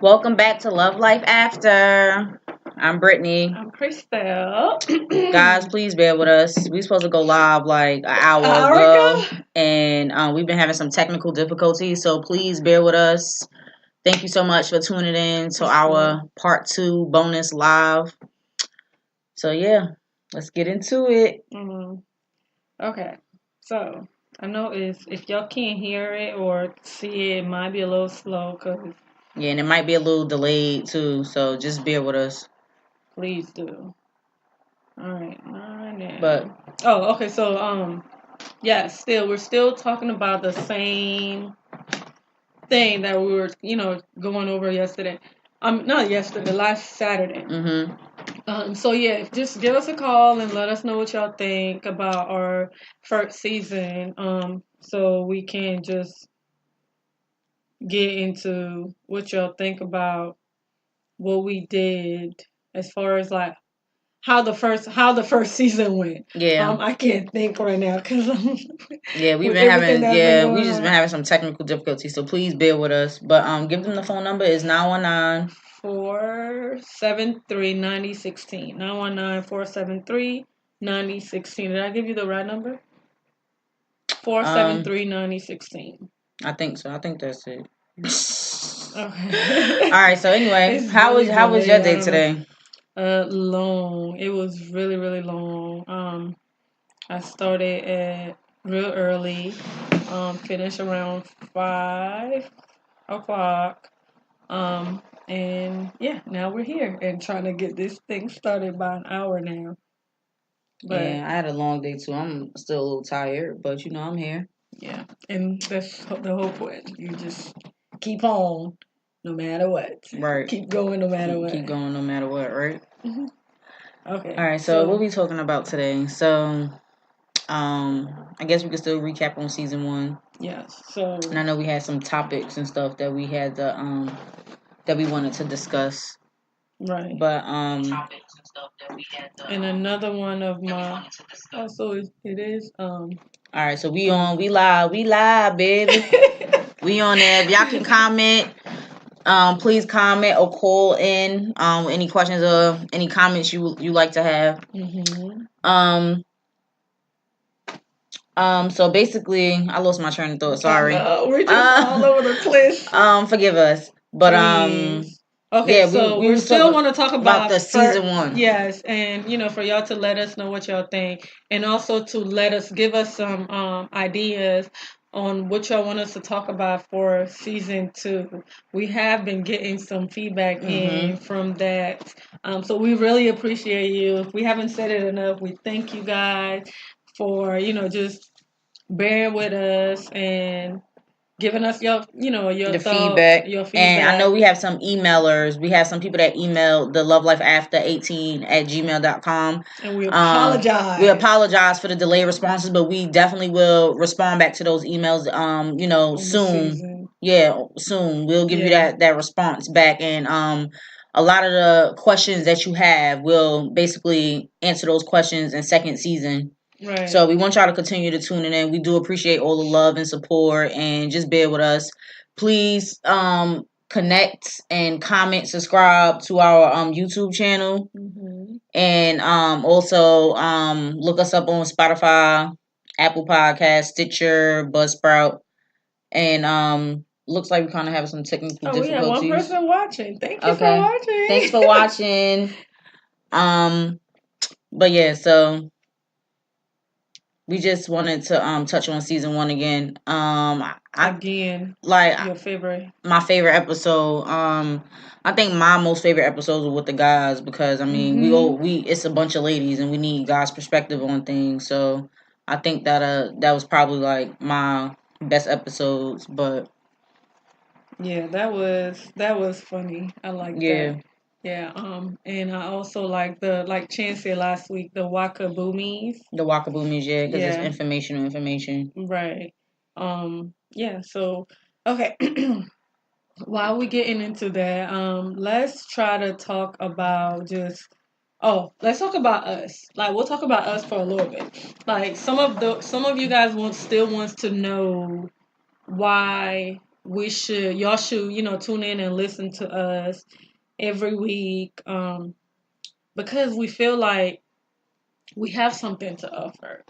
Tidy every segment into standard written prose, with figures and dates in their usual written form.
Welcome back to Love Life After. I'm Brittany. I'm Christelle. Guys, please bear with us. We supposed to go live like an hour Hour ago, ago? and we've been having some technical difficulties. So please bear with us. Thank you so much for tuning in to our part 2 bonus live. So yeah, let's get into it. Okay, so I know if y'all can't hear it or see it, it might be a little slow. Cause Yeah, and it might be a little delayed too. So just bear with us. please do. All right, now. But okay. So yeah, we're still talking about the same thing that we were going over yesterday. Not yesterday, last Saturday. So yeah, just give us a call and let us know what y'all think about our first season. So we can just get into what y'all think about what we did as far as like how the first season went. Yeah. I can't think right now because Yeah, we've with been everything having that's been we going just on. been having some technical difficulties, so please bear with us. But give them the phone number is 919 473 9016. 919 473 9016. Did I give you the right number? 473 9016. I think so. I think that's it. Okay. All right, so anyway, It's how really was your delayed. I day don't know. today? Long. It was really, really long. I started at real early. Finished around 5 o'clock. And yeah, now we're here and trying to get this thing started by an hour now. But Yeah, I had a long day too. I'm still a little tired, but I'm here. yeah, and that's the whole point. You just keep on, no matter what. Right. Keep going, no matter what. Keep going no matter what, right? Okay. All right, so what are we talking about today? So, I guess we could still recap on season 1. Yes. So. And I know we had some topics and stuff that we had to that we wanted to discuss. Right. But topics and stuff that we had to. And another one of my. Also, it is. All right, so we live, baby. We on there. If y'all can comment, please comment or call in. Any questions or any comments you like to have. So basically, I lost my train of thought. Sorry. We're just all over the place. Forgive us, but Please. Okay, yeah, so we still want to talk about the season 1. Yes, and for y'all to let us know what y'all think, and also to give us some ideas on what y'all want us to talk about for season 2. We have been getting some feedback in from that, so we really appreciate you. If we haven't said it enough, we thank you guys for just bearing with us and giving us your thoughts, feedback. your feedback. And I know we have some emailers. We have some people that emailed the lovelifeafter18@gmail.com. And we apologize. We apologize for the delayed responses, but we definitely will respond back to those emails soon. Yeah, soon. We'll give you that response back. And a lot of the questions that you have, we'll basically answer those questions in second season. Right. So we want y'all to continue to tune in. We do appreciate all the love and support, and just bear with us. Please connect and comment, subscribe to our YouTube channel, and also look us up on Spotify, Apple Podcasts, Stitcher, Buzzsprout, and looks like we kind of have some technical difficulties. We have one person watching. Thank you for watching. Thanks for watching. But yeah, so we just wanted to touch on season 1 again. Again, like your favorite. My favorite episode. I think my most favorite episodes are with the guys, because I mean we it's a bunch of ladies and we need guys' perspective on things. So I think that was probably like my best episodes. But yeah, that was funny. I like that. Yeah, and I also like Chance said last week, the Wakaboomies. The Wakaboomies, yeah, because it's information. Right. Yeah, so, okay. While we getting into that, let's try to talk about let's talk about us. Like, we'll talk about us for a little bit. Like, some of you guys still wants to know why y'all should, tune in and listen to us every week, because we feel like we have something to offer.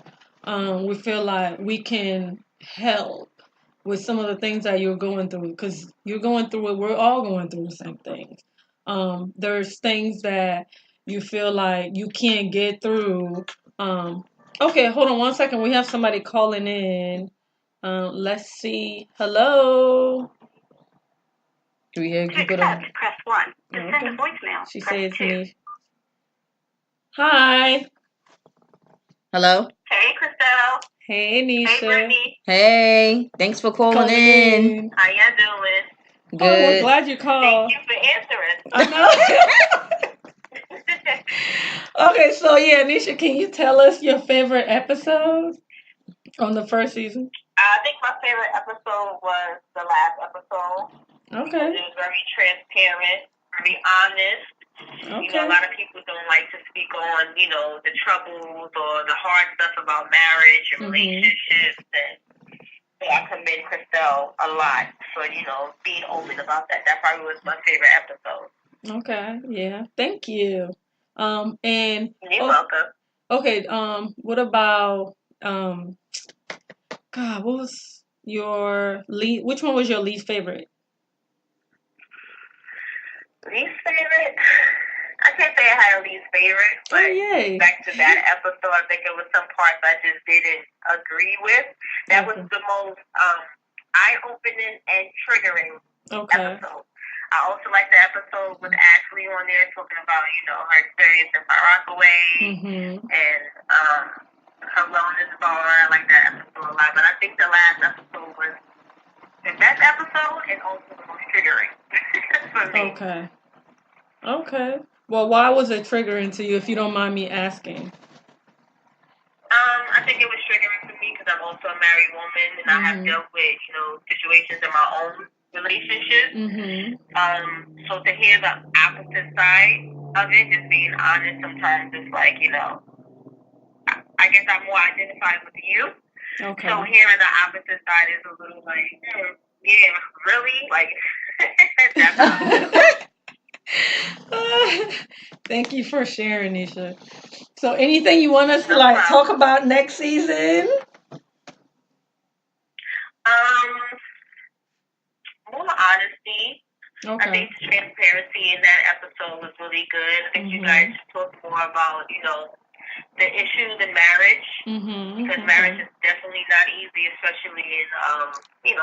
We feel like we can help with some of the things that you're going through, because you're going through it. We're all going through the same things. There's things that you feel like you can't get through. Okay, hold on one second. We have somebody calling in. Let's see. Hello. Do we hear you? Press 1. To send a voicemail, She press says 2. me. Hi. Hello. Hey, Christelle. Hey, Nisha. Hey, Brittany. Hey, thanks for calling in. How y'all doing? Good. Oh, we're glad you called. Thank you for answering. I know. Okay, so yeah, Nisha, can you tell us your favorite episode on the first season? I think my favorite episode was the last episode. Okay. It was very transparent, very honest. Okay. A lot of people don't like to speak on, the troubles or the hard stuff about marriage and relationships. And so I commend Christelle a lot for, being open about that. That probably was my favorite episode. Okay. Yeah. Thank you. And you're welcome. Okay. What about God? What was your least? Which one was your least favorite? Least favorite? I can't say I had a least favorite, but back to that episode, I think it was some parts I just didn't agree with. That was the most eye-opening and triggering episode. I also like the episode with Ashley on there talking about, her experience in Rockaway and her wellness bar. I like that episode a lot, but I think the last episode was the best episode and also the most triggering for me. Okay. Well, why was it triggering to you, if you don't mind me asking? I think it was triggering for me because I'm also a married woman and I have dealt with, situations in my own relationship. So to hear the opposite side of it, just being honest, sometimes it's like, I guess I'm more identified with you. Okay. So hearing the opposite side is a little like, yeah, really? Like, that's Thank you for sharing, Nisha. So anything you want us to talk about next season? More honesty. Okay. I think the transparency in that episode was really good. I think you guys talked more about, the issues in marriage. Because marriage is definitely not easy, especially in,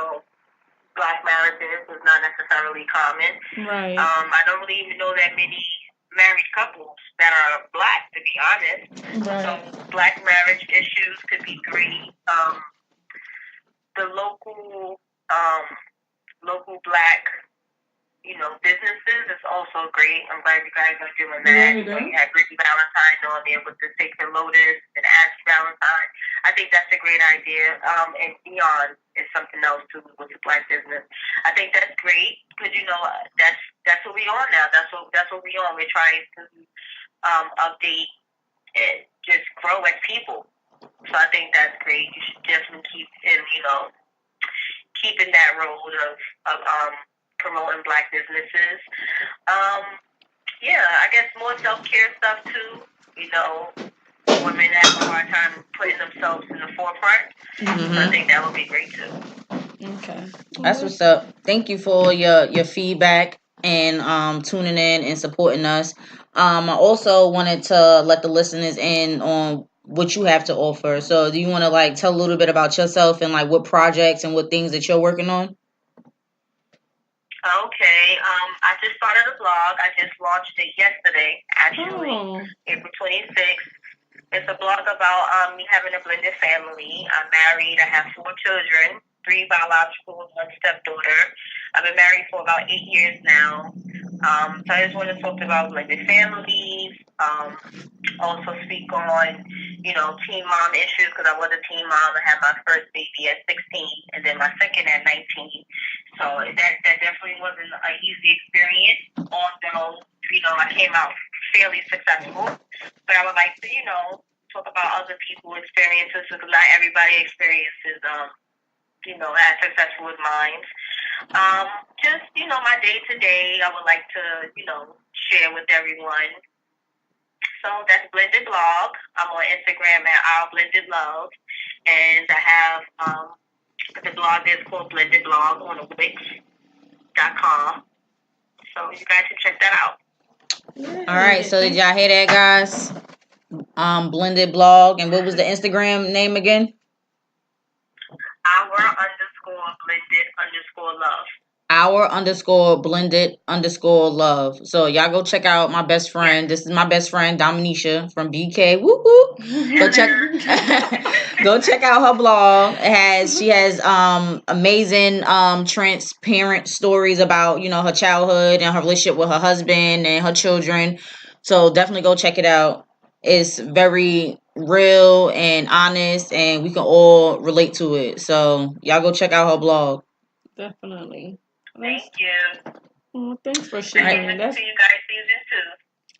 Black marriages is not necessarily common. Right. I don't really even know that many married couples that are Black, to be honest. Right. So Black marriage issues could be great. The local Black, businesses is also great. I'm glad you guys are doing that. You had Ricky Valentine on there with the Sacred Lotus and Ashley Valentine. I think that's a great idea. And Beyond is something else too with the Black business. I think that's great because that's what we on now. That's what we on. We're trying to update and just grow as people. So I think that's great. You should definitely keep in that road of promoting Black businesses. I guess more self-care stuff too. Women have a hard time putting themselves in the forefront. So I think that would be great too. Okay. That's what's up. Thank you for your feedback and tuning in and supporting us. I also wanted to let the listeners in on what you have to offer. So do you want to tell a little bit about yourself and what projects and what things that you're working on? Okay. I just started a blog. I just launched it yesterday, actually, April 26th. It's a blog about me having a blended family. I'm married. I have 4 children, 3 biological, 1 stepdaughter. I've been married for about 8 years now. So I just want to talk about blended families. Also speak on, teen mom issues because I was a teen mom. I had my first baby at 16 and then my second at 19. So that definitely wasn't an easy experience, although, I came out fairly successful. But I would like to, talk about other people's experiences because not everybody experiences, as successful as mine. Just, my day to day, I would like to, share with everyone. So that's Blended Blog. I'm on Instagram at Our Blended Love. And I have the blog is called Blended Blog on Wix.com. So you guys can check that out. All right. So did y'all hear that, guys? Blended Blog. And what was the Instagram name again? Our_blended_love. Our_blended_love. So y'all go check out my best friend. This is my best friend Dominisha from BK. Woo woo. Go check out her blog. She has amazing transparent stories about her childhood and her relationship with her husband and her children. So definitely go check it out. It's very real and honest, and we can all relate to it. So y'all go check out her blog. Definitely. Thank you. Oh, thanks for sharing. I see you guys season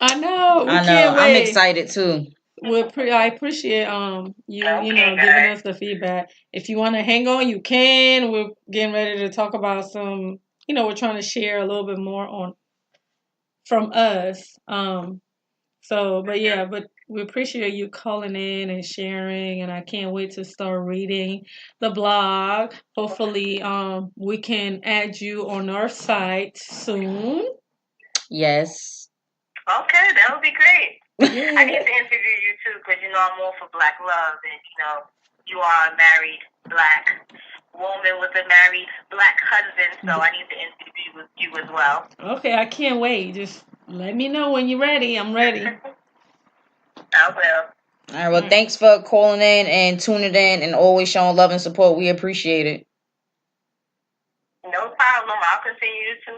2. I know. I know. I'm excited too. I appreciate you giving us the feedback. If you want to hang on, you can. We're getting ready to talk about some. We're trying to share a little bit more from us. But we appreciate you calling in and sharing, and I can't wait to start reading the blog. Hopefully, we can add you on our site soon. Yes. Okay, that would be great. Yeah. I need to interview you too, because I'm all for Black love, and you are a married Black woman with a married Black husband, so I need to interview with you as well. Okay, I can't wait. Just let me know when you're ready. I'm ready. I will. All right. Well, thanks for calling in and tuning in and always showing love and support. We appreciate it. No problem. I'll continue to tune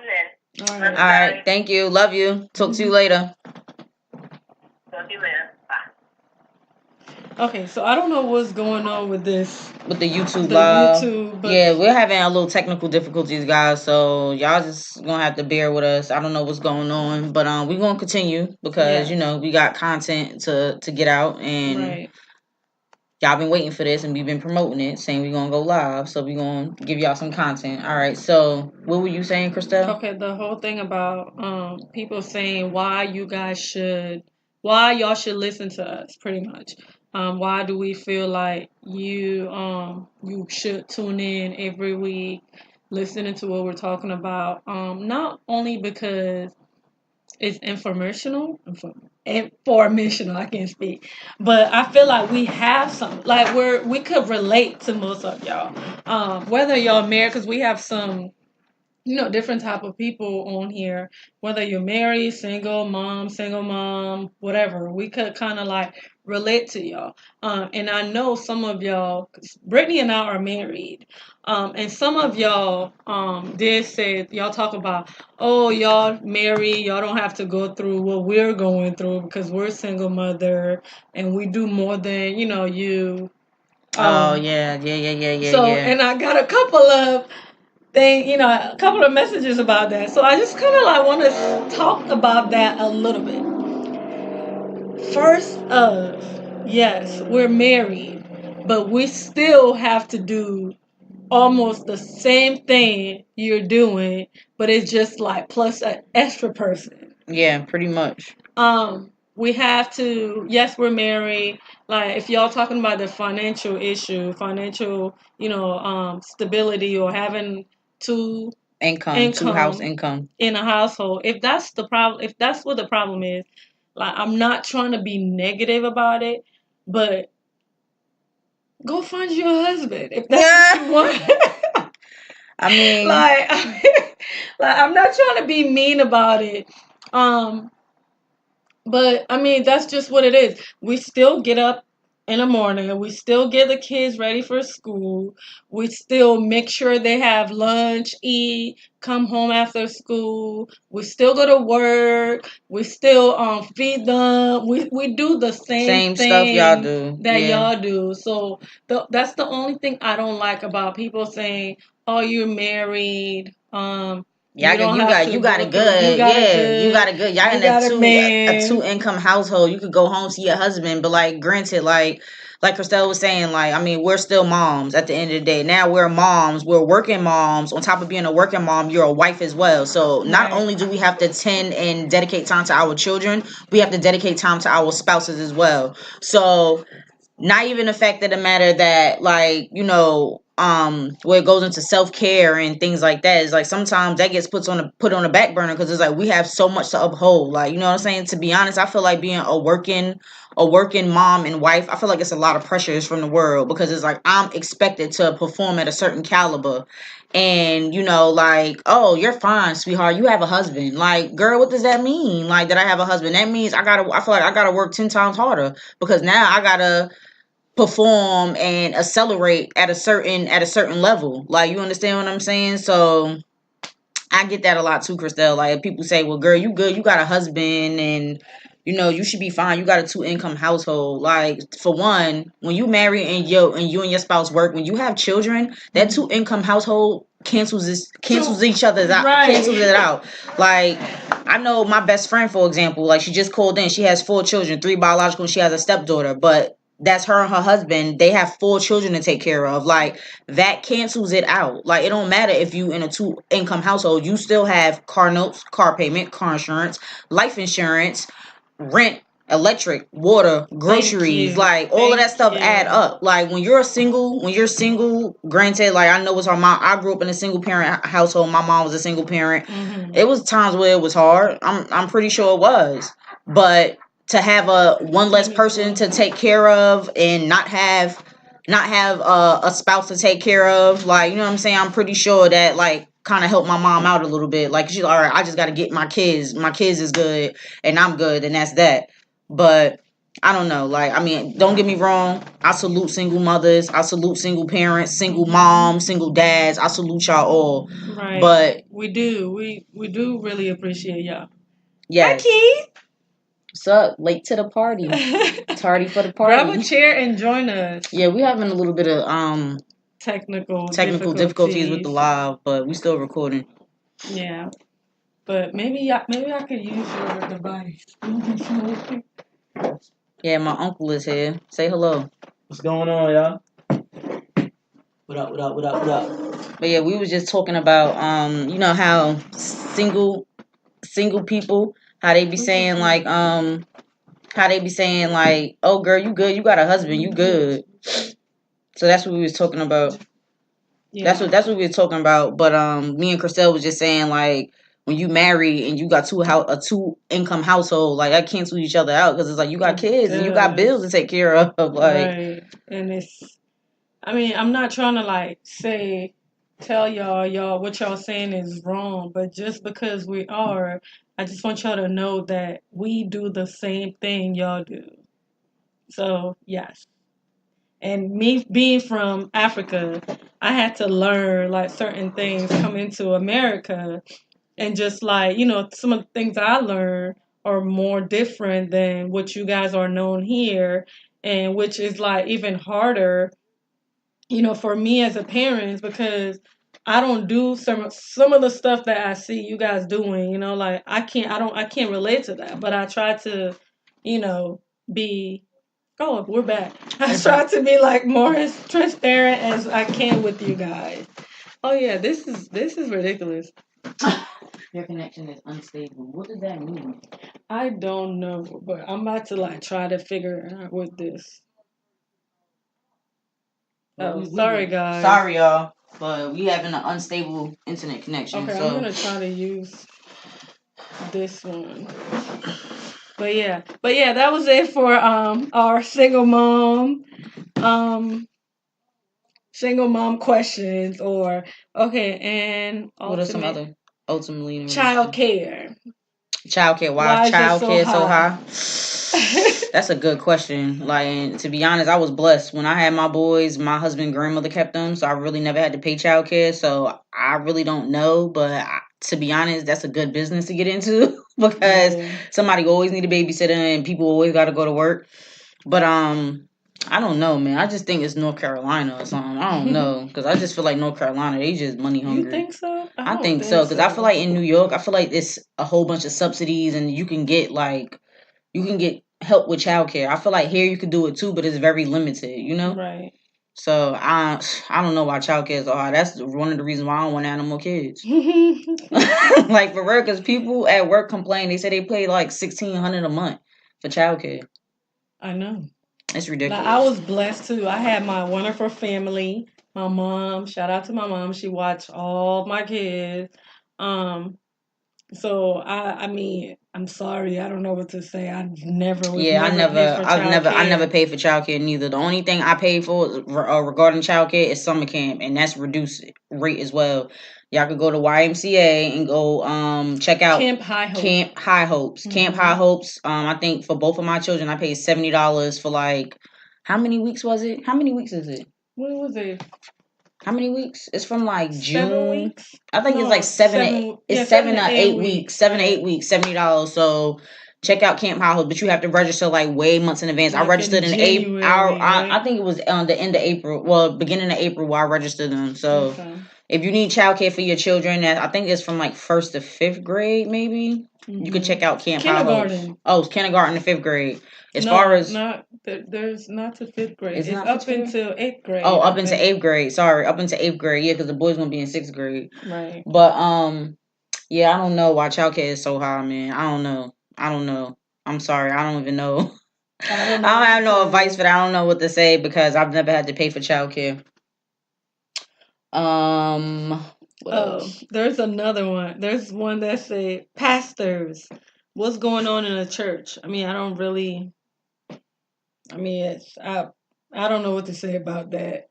in. All right. Thank you. Love you. Talk to you later. Talk to you later. Bye. Okay, so I don't know what's going on with this. With the YouTube live. Yeah, we're having a little technical difficulties, guys. So y'all just gonna have to bear with us. I don't know what's going on, but we're gonna continue because we got content to get out, and y'all been waiting for this, and we've been promoting it, saying we're gonna go live. So we're gonna give y'all some content. All right. So what were you saying, Christelle? Okay, the whole thing about people saying why y'all should listen to us, pretty much. Why do we feel like you should tune in every week, listening to what we're talking about? Not only because it's informational. I can't speak, but I feel like we have some, like we could relate to most of y'all, whether y'all married, because we have some different type of people on here, whether you're married, single mom, whatever. We could kind of like relate to y'all. And I know some of y'all, 'cause Brittany and I are married, and some of y'all did say, y'all talk about, oh, y'all married, y'all don't have to go through what we're going through because we're single mother and we do more than you. Oh yeah. So, and I got a couple of a couple of messages about that. So I just kind of like want to talk about that a little bit. First yes, we're married, but we still have to do almost the same thing you're doing, but it's just like plus an extra person. Yeah, pretty much. We have to, yes, we're married. Like if y'all talking about the financial issue, stability, or having two house income in a household. If that's the problem, if that's what the problem is, like I'm not trying to be negative about it, but go find you a husband if that's what you want. I mean, like I'm not trying to be mean about it. But I mean, that's just what it is. We still get up in the morning. We still get the kids ready for school. We still make sure they have lunch, eat, come home after school. We still go to work. We still feed them. We do the same thing stuff y'all do that y'all do. So that's the only thing I don't like about people saying, "Oh, you're married." You got it good. You got it good. Y'all in a two income household. You could go home to your husband, but like granted, like like Christelle was saying, like, I mean, we're still moms at the end of the day. Now we're moms, we're working moms. On top of being a working mom, you're a wife as well. So not only do we have to tend and dedicate time to our children, we have to dedicate time to our spouses as well. So not even the fact of the matter that, like, you know, where it goes into self-care and things like that is like sometimes that gets put on the back burner because it's like we have so much to uphold. Like, you know what I'm saying? To be honest, I feel like being a working mom and wife, I feel like it's a lot of pressures from the world because it's like I'm expected to perform at a certain caliber. And, you know, like, oh, you're fine, sweetheart, you have a husband. Like, girl, what does that mean? Like, that I have a husband? That means I feel like I gotta work 10 times harder because now I gotta perform and accelerate at a certain level. Like, you understand what I'm saying? So I get that a lot too, Christelle. Like, people say, well, girl, you good, you got a husband and you know you should be fine, you got a 2-income household. Like, for one, when you marry and you and your spouse work, when you have children, that 2-income household cancels each other's out, cancels it out. Like, I know my best friend, for example, like, she just called in, she has 4 children, 3 biological, and she has a stepdaughter, but that's her and her husband. They have 4 children to take care of. Like, that cancels it out. Like, it don't matter if you in a 2-income household, you still have car notes, car payment, car insurance, life insurance, rent, electric, water, groceries, like all of that stuff add up. Like, when you're single, granted, like, I know it's hard. I grew up in a single parent household. My mom was a single parent. It was times where it was hard. I'm pretty sure it was. But to have one less person to take care of and not have a spouse to take care of, like, you know what I'm saying? I'm pretty sure that, like, kind of helped my mom out a little bit. Like, she's like, all right, I just got to get my kids is good and I'm good, and that's that. But I don't know. Like, I mean, don't get me wrong. I salute single mothers. I salute single parents, single moms, single dads. I salute y'all all. Right. But we do really appreciate y'all. Yes. Hi, Keith. What's up? Late to the party. Tardy for the party. Grab a chair and join us. Yeah, we're having a little bit of technical difficulties with the live, but we still recording. Yeah. But maybe I could use your device. Yeah, my uncle is here. Say hello. What's going on, y'all? What up? But yeah, we was just talking about you know how single people, how they be saying like oh girl, you good, you got a husband, you good. So that's what we was talking about. Yeah. That's what we were talking about. But me and Christelle was just saying, like, when you marry and you got a 2-income household, like, that cancels each other out because it's like you got kids and you got bills to take care of. Like, right. And it's, I mean, I'm not trying to like tell y'all what y'all saying is wrong, but just because we are, I just want y'all to know that we do the same thing y'all do. So yes. And me being from Africa, I had to learn like certain things coming to America. And just like, you know, some of the things I learned are more different than what you guys are known here. And which is like even harder, you know, for me as a parent, because I don't do some of the stuff that I see you guys doing, you know, like I can't relate to that. But I try to, you know, be we're back. I try to be like more as transparent as I can with you guys. Oh yeah, this is ridiculous. Your connection is unstable. What does that mean? I don't know, but I'm about to like try to figure out what this. Sorry guys. Sorry y'all, but we having an unstable internet connection. Okay, so I'm gonna try to use this one. But yeah, that was it for our single mom questions, or okay, and what are some other ultimately child care. Why is child care so high? That's a good question. Like, and to be honest, I was blessed when I had my boys. My husband's grandmother kept them, so I really never had to pay child care. So I really don't know, but to be honest, that's a good business to get into because somebody always need a babysitter and people always got to go to work. But I don't know, man. I just think it's North Carolina or something. I don't know, because I just feel like North Carolina, they just money hungry. You think so? I think so, because I feel like in New York, I feel like it's a whole bunch of subsidies, and you can get help with childcare. I feel like here you could do it too, but it's very limited, you know? Right. So I don't know why childcare is so hard. That's one of the reasons why I don't want animal kids. Like for real, because people at work complain. They say they pay like $1,600 a month for childcare. I know. It's ridiculous. Like, I was blessed too. I had my wonderful family. My mom. Shout out to my mom. She watched all my kids. So I mean, I'm sorry, I don't know what to say. I never I never paid for childcare neither. The only thing I paid for regarding childcare is summer camp, and that's reduced rate as well. Y'all could go to YMCA and go check out Camp High Hopes. Camp High Hopes. I think for both of my children, I paid $70 for like how many weeks was it? How many weeks is it? What was it? How many weeks? It's from like June. 7 weeks? I think it's like 7 to 8 weeks. 7 to 8 weeks, $70. So check out Camp High Hopes, but you have to register like way months in advance. Like I registered in April. I think it was on the end of April. Well, beginning of April where I registered them. So if you need childcare for your children, I think it's from like 1st to 5th grade, maybe. Mm-hmm. You could check out Camp High Hopes. Oh, it's kindergarten to 5th grade. There's not to 5th grade. It's up until 8th grade. Oh, up into 8th grade. Sorry, up into 8th grade. Yeah, because the boys gonna be in 6th grade. Right. But yeah, I don't know why childcare is so high, man. I don't know. I'm sorry. I don't even know. I don't have no advice for that. I don't know what to say because I've never had to pay for childcare. What else? There's another one. There's one that said pastors. What's going on in a church? I mean, I don't know what to say about that.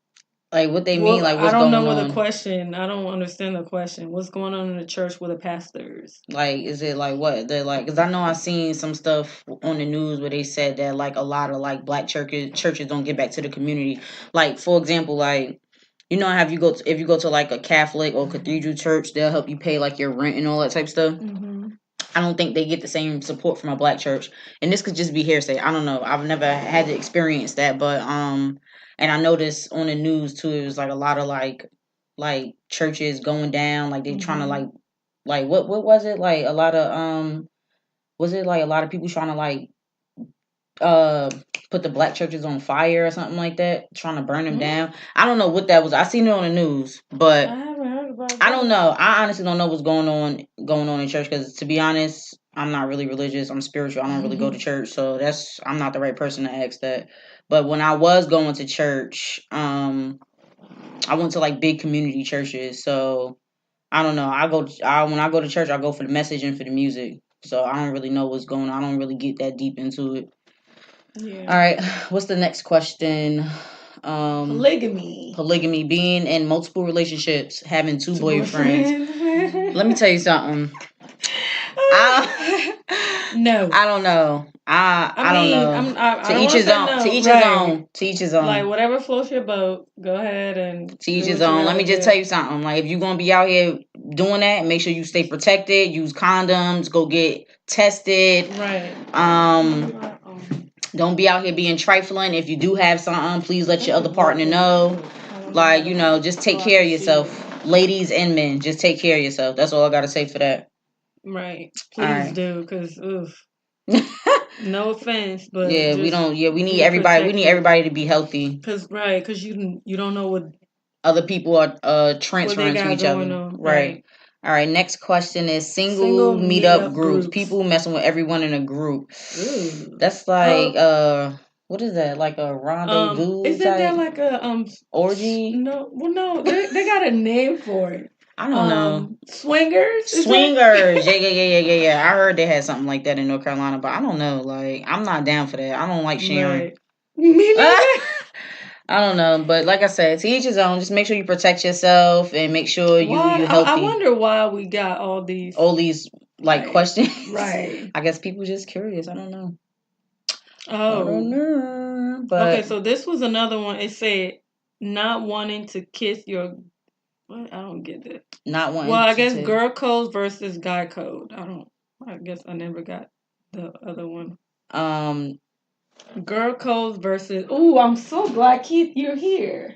Like what they mean, like what's going on. I don't know the question. I don't understand the question. What's going on in the church with the pastors? Like, is it like what they're like? Because I know I've seen some stuff on the news where they said that like a lot of like black churches don't get back to the community. Like for example, like you know, if you go to like a Catholic or cathedral church, they'll help you pay like your rent and all that type of stuff. Mm-hmm. I don't think they get the same support from a black church, and this could just be hearsay. I don't know. I've never had to experience that, but and I noticed on the news too. It was like a lot of like churches going down, like they trying to like what was it like a lot of was it like a lot of people trying to like put the black churches on fire or something like that, trying to burn them down. I don't know what that was. I seen it on the news, but I haven't heard about that. I don't know. I honestly don't know what's going on in church because to be honest, I'm not really religious. I'm spiritual. I don't really go to church, so I'm not the right person to ask that. But when I was going to church, I went to like big community churches, so I don't know. When I go to church, I go for the message and for the music. So I don't really know what's going on. I don't really get that deep into it. Yeah. All right. What's the next question? Polygamy. Polygamy. Being in multiple relationships, having two boyfriends. Let me tell you something. No. I don't know. I don't know. To each his own. To each his own. To each his own. Like whatever floats your boat, go ahead and. To each his own. Let me just tell you something. Like if you're gonna be out here doing that, make sure you stay protected. Use condoms. Go get tested. Right. Don't be out here being trifling. If you do have something, please let your other partner know. Like, you know, just take care of yourself. Ladies and men, just take care of yourself. That's all I got to say for that. Right. Please do, because, oof. No offense, but yeah, we need everybody. We need everybody to be healthy. Because you don't know what other people are transferring to each other. Right. All right, next question is single meetup groups. People messing with everyone in a group. Ooh. That's like what is that? Like a rendezvous? Isn't that like a orgy? No, well, no, they got a name for it. I don't know. Swingers. Yeah. I heard they had something like that in North Carolina, but I don't know. Like, I'm not down for that. I don't like sharing. Right. Me neither. I don't know, but like I said, to each his own. Just make sure you protect yourself and make sure you're healthy. I wonder why we got all these questions. Right. I guess people just curious. I don't know. Oh. I don't know. But okay, so this was another one. It said not wanting to kiss your. What? I don't get that. Not wanting. Well, I guess girl code versus guy code. I guess I never got the other one. Girl code versus. Ooh, I'm so glad, Keith, you're here.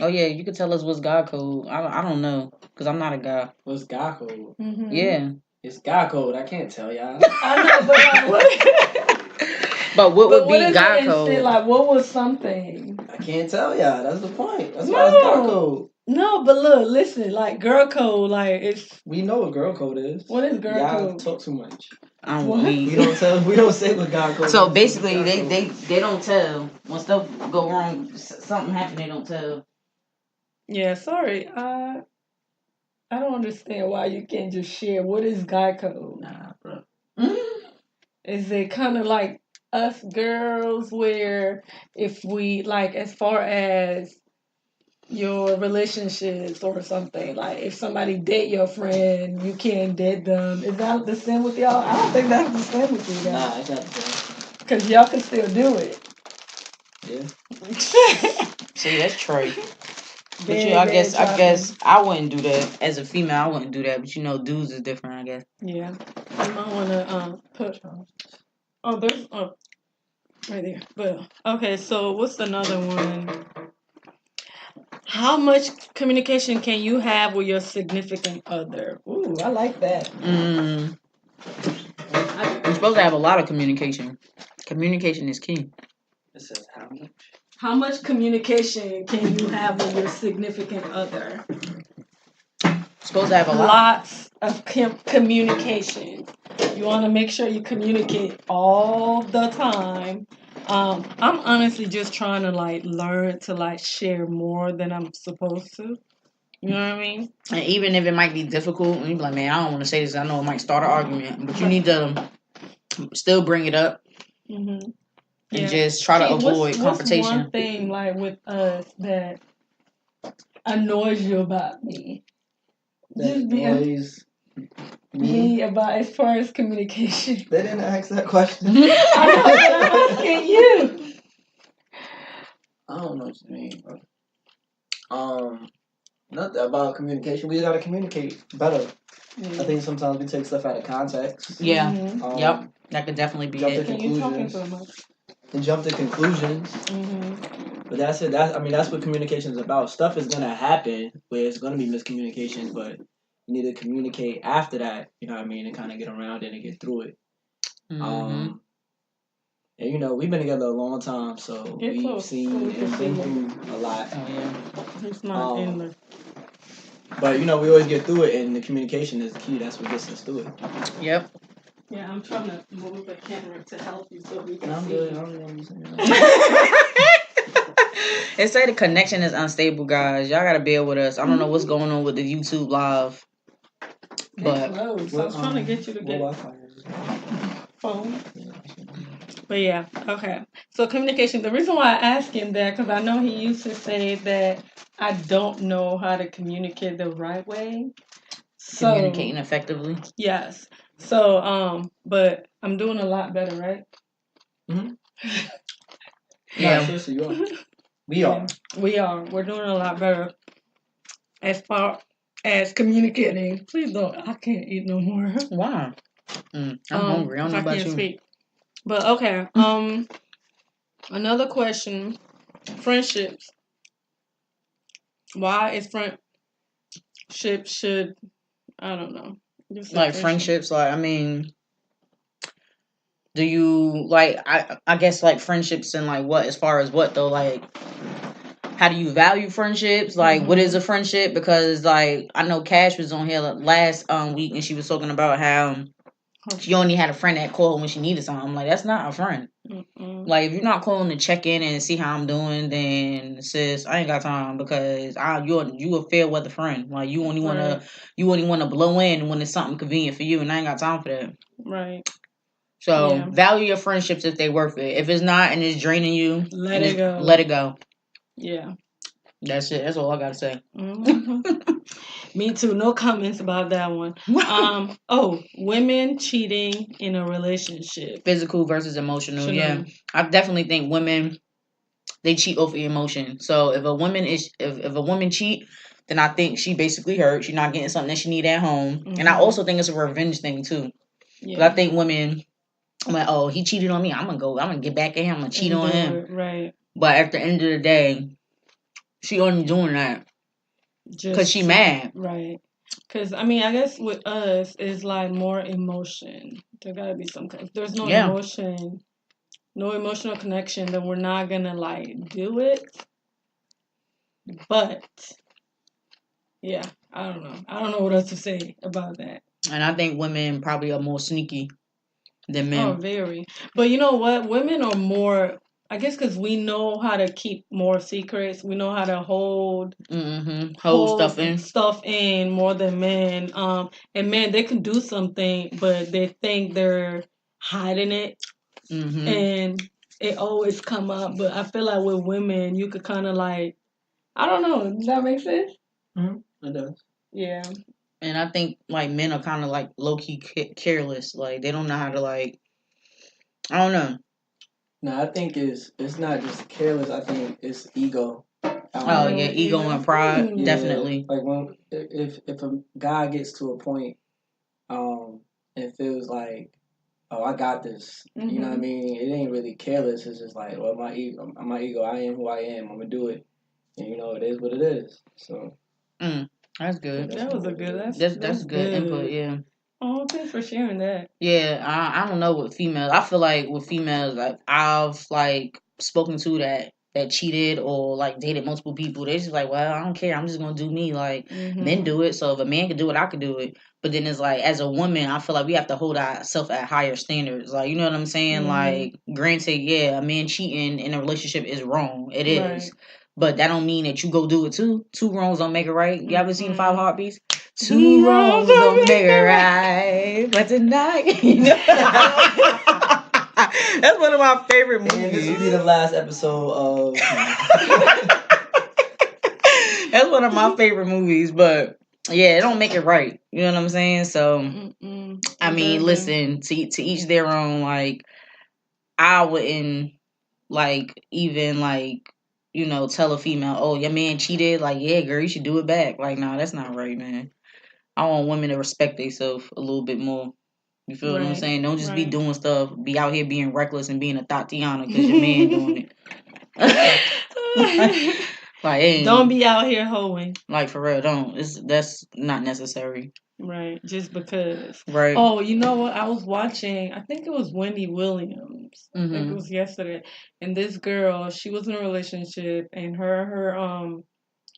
Oh yeah, you can tell us what's guy code. I don't know because I'm not a guy. What's guy code? Mm-hmm. Yeah, it's guy code. I can't tell y'all. I know, but what? But what would be God code? Like, what was something? I can't tell y'all. That's the point. That's why it's God code. No, but look, listen, like girl code, like it's. We know what girl code is. What is girl y'all code? Talk too much. We don't say what God code. So basically, they don't tell when stuff go wrong. Something happen, they don't tell. Yeah, sorry. I don't understand why you can't just share what is God code. Nah, bro. Is it kind of like us girls where if we like as far as your relationships or something, like if somebody date your friend, you can't date them. Is that the same with y'all? I don't think that's the same with you guys. Nah, it's not the same. Because y'all can still do it. Yeah. See, that's true. But I guess I wouldn't do that as a female. I wouldn't do that. But dudes is different. I guess. Yeah, you might want to put. Oh, there's right there. But okay, so what's another one? How much communication can you have with your significant other? Ooh, I like that. You're supposed to have a lot of communication. Communication is key. It says how much? How much communication can you have with your significant other? Supposed to have a lots of communication. You want to make sure you communicate all the time. I'm honestly just trying to learn to share more than I'm supposed to. You know what I mean? And even if it might be difficult, and you be like, man, I don't want to say this. I know it might start an argument, but you need to still bring it up. Mm-hmm. And just try to avoid confrontation. What's one thing with us that annoys you about me? That annoys me about as far as communication. They didn't ask that question. I know, but I'm asking you. I don't know what you mean, bro. Nothing about communication. We just gotta communicate better. I think sometimes we take stuff out of context. Yeah. Yep. That could definitely be jump it. To conclusions. And jump to conclusions. But that's it. That's what communication is about. Stuff is gonna happen where it's gonna be miscommunication, but you need to communicate after that. You know what I mean, and kind of get around it and get through it. And we've been together a long time, so we've seen and been through a lot. Oh yeah. It's not in there. But we always get through it, and the communication is the key. That's what gets us through it. Yep. Yeah, I'm trying to move the camera to help you so we can see. I don't know. It say the connection is unstable, guys. Y'all gotta bear with us. I don't know what's going on with the YouTube live. But I was trying to get you to get phone. But yeah, okay. So communication. The reason why I asked him that because I know he used to say that I don't know how to communicate the right way. Communicating effectively. Yes. So but I'm doing a lot better, right? Mm-hmm. Yeah. Seriously, you are. We are. We are. We're doing a lot better as far as communicating. Please don't. I can't eat no more. Why? I'm hungry. I don't know about you. Speak. But okay. Another question. Friendships. Why is friendship should I don't know. Friendships, do you I guess friendships and what as far as what though, how do you value friendships? What is a friendship? Because I know Cash was on here last week and she was talking about how she only had a friend that called when she needed something. I'm like, that's not a friend. If you're not calling to check in and see how I'm doing, then sis, I ain't got time because you a fair weather friend. You only wanna blow in when it's something convenient for you, and I ain't got time for that. Right. So value your friendships if they worth it. If it's not and it's draining you, let it go. Let it go. Yeah. That's it. That's all I gotta say. Me too. No comments about that one. Women cheating in a relationship. Physical versus emotional. Yeah. I definitely think women, they cheat over emotion. So if a woman cheat, then I think she basically hurt. She's not getting something that she need at home. And I also think it's a revenge thing too. Yeah. I think women, I'm like, oh, he cheated on me. I'm gonna get back at him. I'm gonna cheat on him. Right. But at the end of the day, she only doing that because she mad. Right. Because, I guess with us, it's more emotion. There gotta be some kind. If there's no emotion, no emotional connection, then we're not gonna like do it. But yeah, I don't know. I don't know what else to say about that. And I think women probably are more sneaky than men. Oh, very. But you know what? Women are more, I guess, because we know how to keep more secrets. We know how to hold stuff in more than men. And men, they can do something, but they think they're hiding it, and it always come up. But I feel like with women, you could kind of like, I don't know. Does that make sense? It does. Yeah. And I think like men are kind of like low key careless. Like they don't know how to like. I don't know. No, I think it's not just careless. I think it's ego. Ego and pride, definitely. Like when if a guy gets to a point, and feels like, oh, I got this. You know what I mean? It ain't really careless. It's just like, well, my ego. I am who I am. I'm gonna do it, and it is what it is. So. That's good. That was a good. That's good input. Yeah. Oh, thanks for sharing that. Yeah, I don't know with females. I feel like with females, like I've like spoken to that cheated or like dated multiple people. They're just like, well, I don't care. I'm just gonna do me. Like men do it, so if a man can do it, I can do it. But then it's like, as a woman, I feel like we have to hold ourselves at higher standards. Like, you know what I'm saying? Like, granted, yeah, a man cheating in a relationship is wrong. It is. Right. But that don't mean that you go do it too. 2 wrongs don't make it right. You ever seen 5 Heartbeats? 2 wrongs don't make it right. But tonight, that's one of my favorite movies. And this will be the last episode of. That's one of my favorite movies, but yeah, it don't make it right. You know what I'm saying? So, I mean, listen, to each their own. Like, I wouldn't like even like. Tell a female, oh, your man cheated. Like, yeah, girl, you should do it back. Like, nah, that's not right, man. I want women to respect themselves a little bit more. You feel what I'm saying? Don't just be doing stuff, be out here being reckless and being a Tatiana because your man doing it. Like, don't be out here hoeing. Like, for real, don't. That's not necessary. Right, just because. Right. Oh, you know what? I was watching, I think it was Wendy Williams. I think it was yesterday. And this girl, she was in a relationship, and her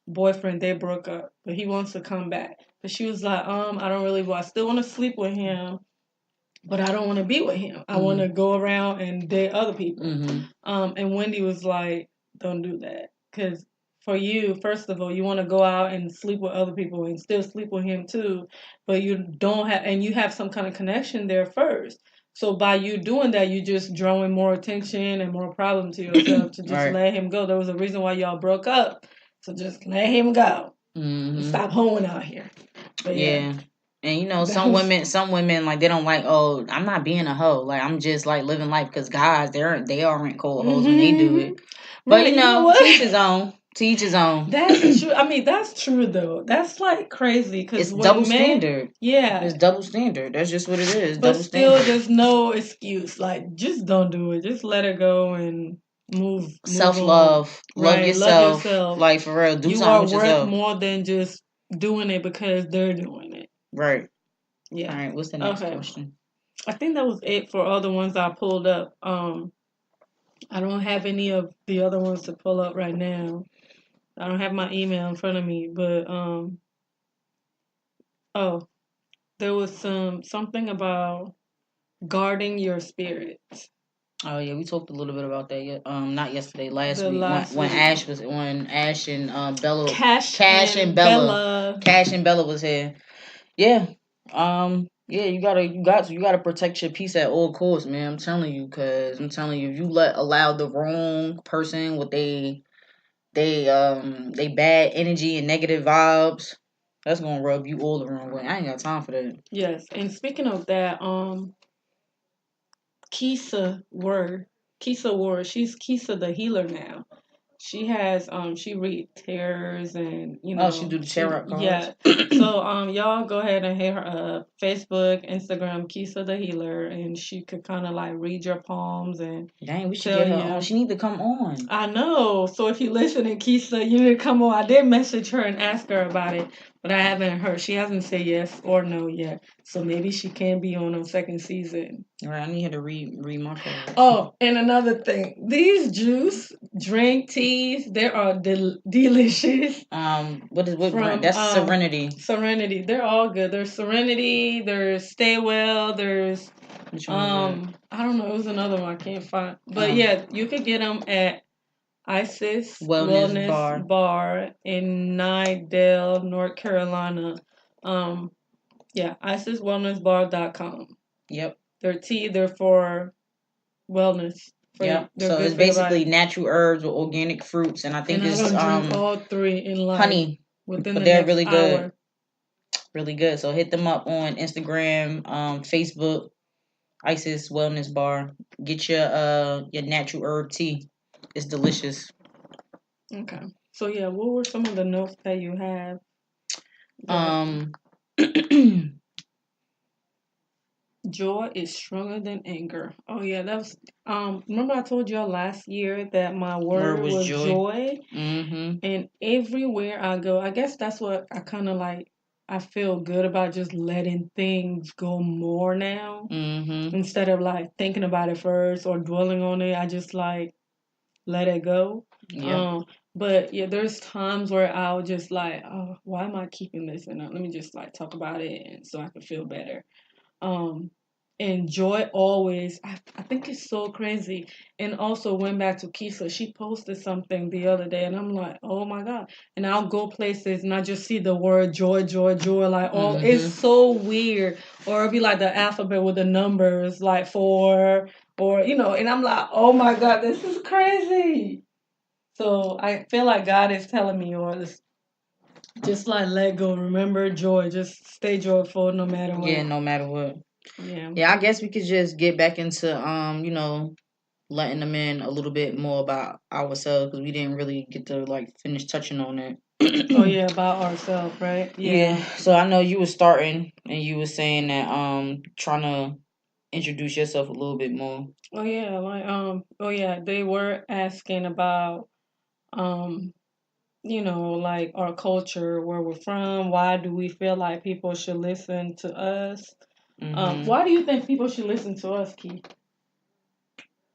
boyfriend, they broke up, but he wants to come back. But she was like, I still want to sleep with him, but I don't want to be with him. I want to go around and date other people. And Wendy was like, don't do that. Because for you, first of all, you want to go out and sleep with other people and still sleep with him too, but you don't have, and you have some kind of connection there first. So by you doing that, you just drawing more attention and more problem to yourself to just let him go. There was a reason why y'all broke up. So just let him go. Stop hoeing out here. But yeah. And some women like they don't like, oh, I'm not being a hoe. Like I'm just like living life because guys they aren't cold hoes when they do it. But you know to each his own. To each his own. That's true. I mean, that's true though. That's like crazy because it's double standard. Yeah, it's double standard. That's just what it is. But double still, standard. There's no excuse. Like, just don't do it. Just let it go and move. Self-love, love yourself. Like for real, do something with yourself. You are worth more than just doing it because they're doing it. Right. Yeah. All right. What's the next question? I think that was it for all the ones I pulled up. I don't have any of the other ones to pull up right now. I don't have my email in front of me, but there was something about guarding your spirit. Oh yeah, we talked a little bit about that. Not yesterday, last week when Ash and Bella, Cash and Bella was here. Yeah, yeah, you gotta protect your peace at all costs, man. I'm telling you, if you allow the wrong person with they bad energy and negative vibes, that's gonna rub you all the wrong way. I ain't got time for that. Yes, and speaking of that, Keisha Ward, she's Keisha the healer now. She has she read tarot and she do the tarot cards. Yeah. So y'all go ahead and hit her Facebook, Instagram, Keisha the healer, and she could kind of like read your palms and. Dang, we should get her on. She need to come on. I know. So if you listening, Keisha, you need to come on. I did message her and ask her about it, But I haven't heard. She hasn't said yes or no yet. So maybe she can be on a second season. All right, I need her to read my post. Oh, and another thing. These drink, teas, they are delicious. What brand? That's Serenity. Serenity. They're all good. There's Serenity, there's Stay Well, there's I don't know, it was another one I can't find. But yeah, you could get them at Isis Wellness Bar in Nidell, North Carolina. Yeah, IsisWellnessBar.com. Yep. They're for wellness. Yeah. So it's basically natural herbs with organic fruits, and I think it's drink all three in life. Honey. Within but the they're next really hour. good. Really good. So hit them up on Instagram, Facebook, Isis Wellness Bar. Get your natural herb tea. It's delicious. Okay. So yeah, what were some of the notes that you have? Joy is stronger than anger. Oh yeah, that was remember I told y'all last year that my word was joy. Mm-hmm. And everywhere I go, I guess that's what I kind of like. I feel good about just letting things go more now. Mm-hmm. Instead of like thinking about it first or dwelling on it. I just like let it go. Yeah. But yeah, there's times where I'll just like, oh, why am I keeping this? And let me just like talk about it, and so I can feel better. And joy always, I think it's so crazy. And also went back to Kisa. She posted something the other day, and I'm like, oh my God. And I'll go places and I just see the word joy, joy, joy. Like, oh, it's so weird. Or it'll be like the alphabet with the numbers, like 4, or, and I'm like, oh my God, this is crazy. So I feel like God is telling me, or just like let go. Remember joy. Just stay joyful no matter what. Yeah, no matter what. Yeah. Yeah, I guess we could just get back into letting them in a little bit more about ourselves, because we didn't really get to like finish touching on it. Oh yeah, about ourselves, right? Yeah. So I know you were starting and you were saying that trying to introduce yourself a little bit more. Oh yeah, like they were asking about like our culture, where we're from, why do we feel like people should listen to us? Mm-hmm. Why do you think people should listen to us, Keith?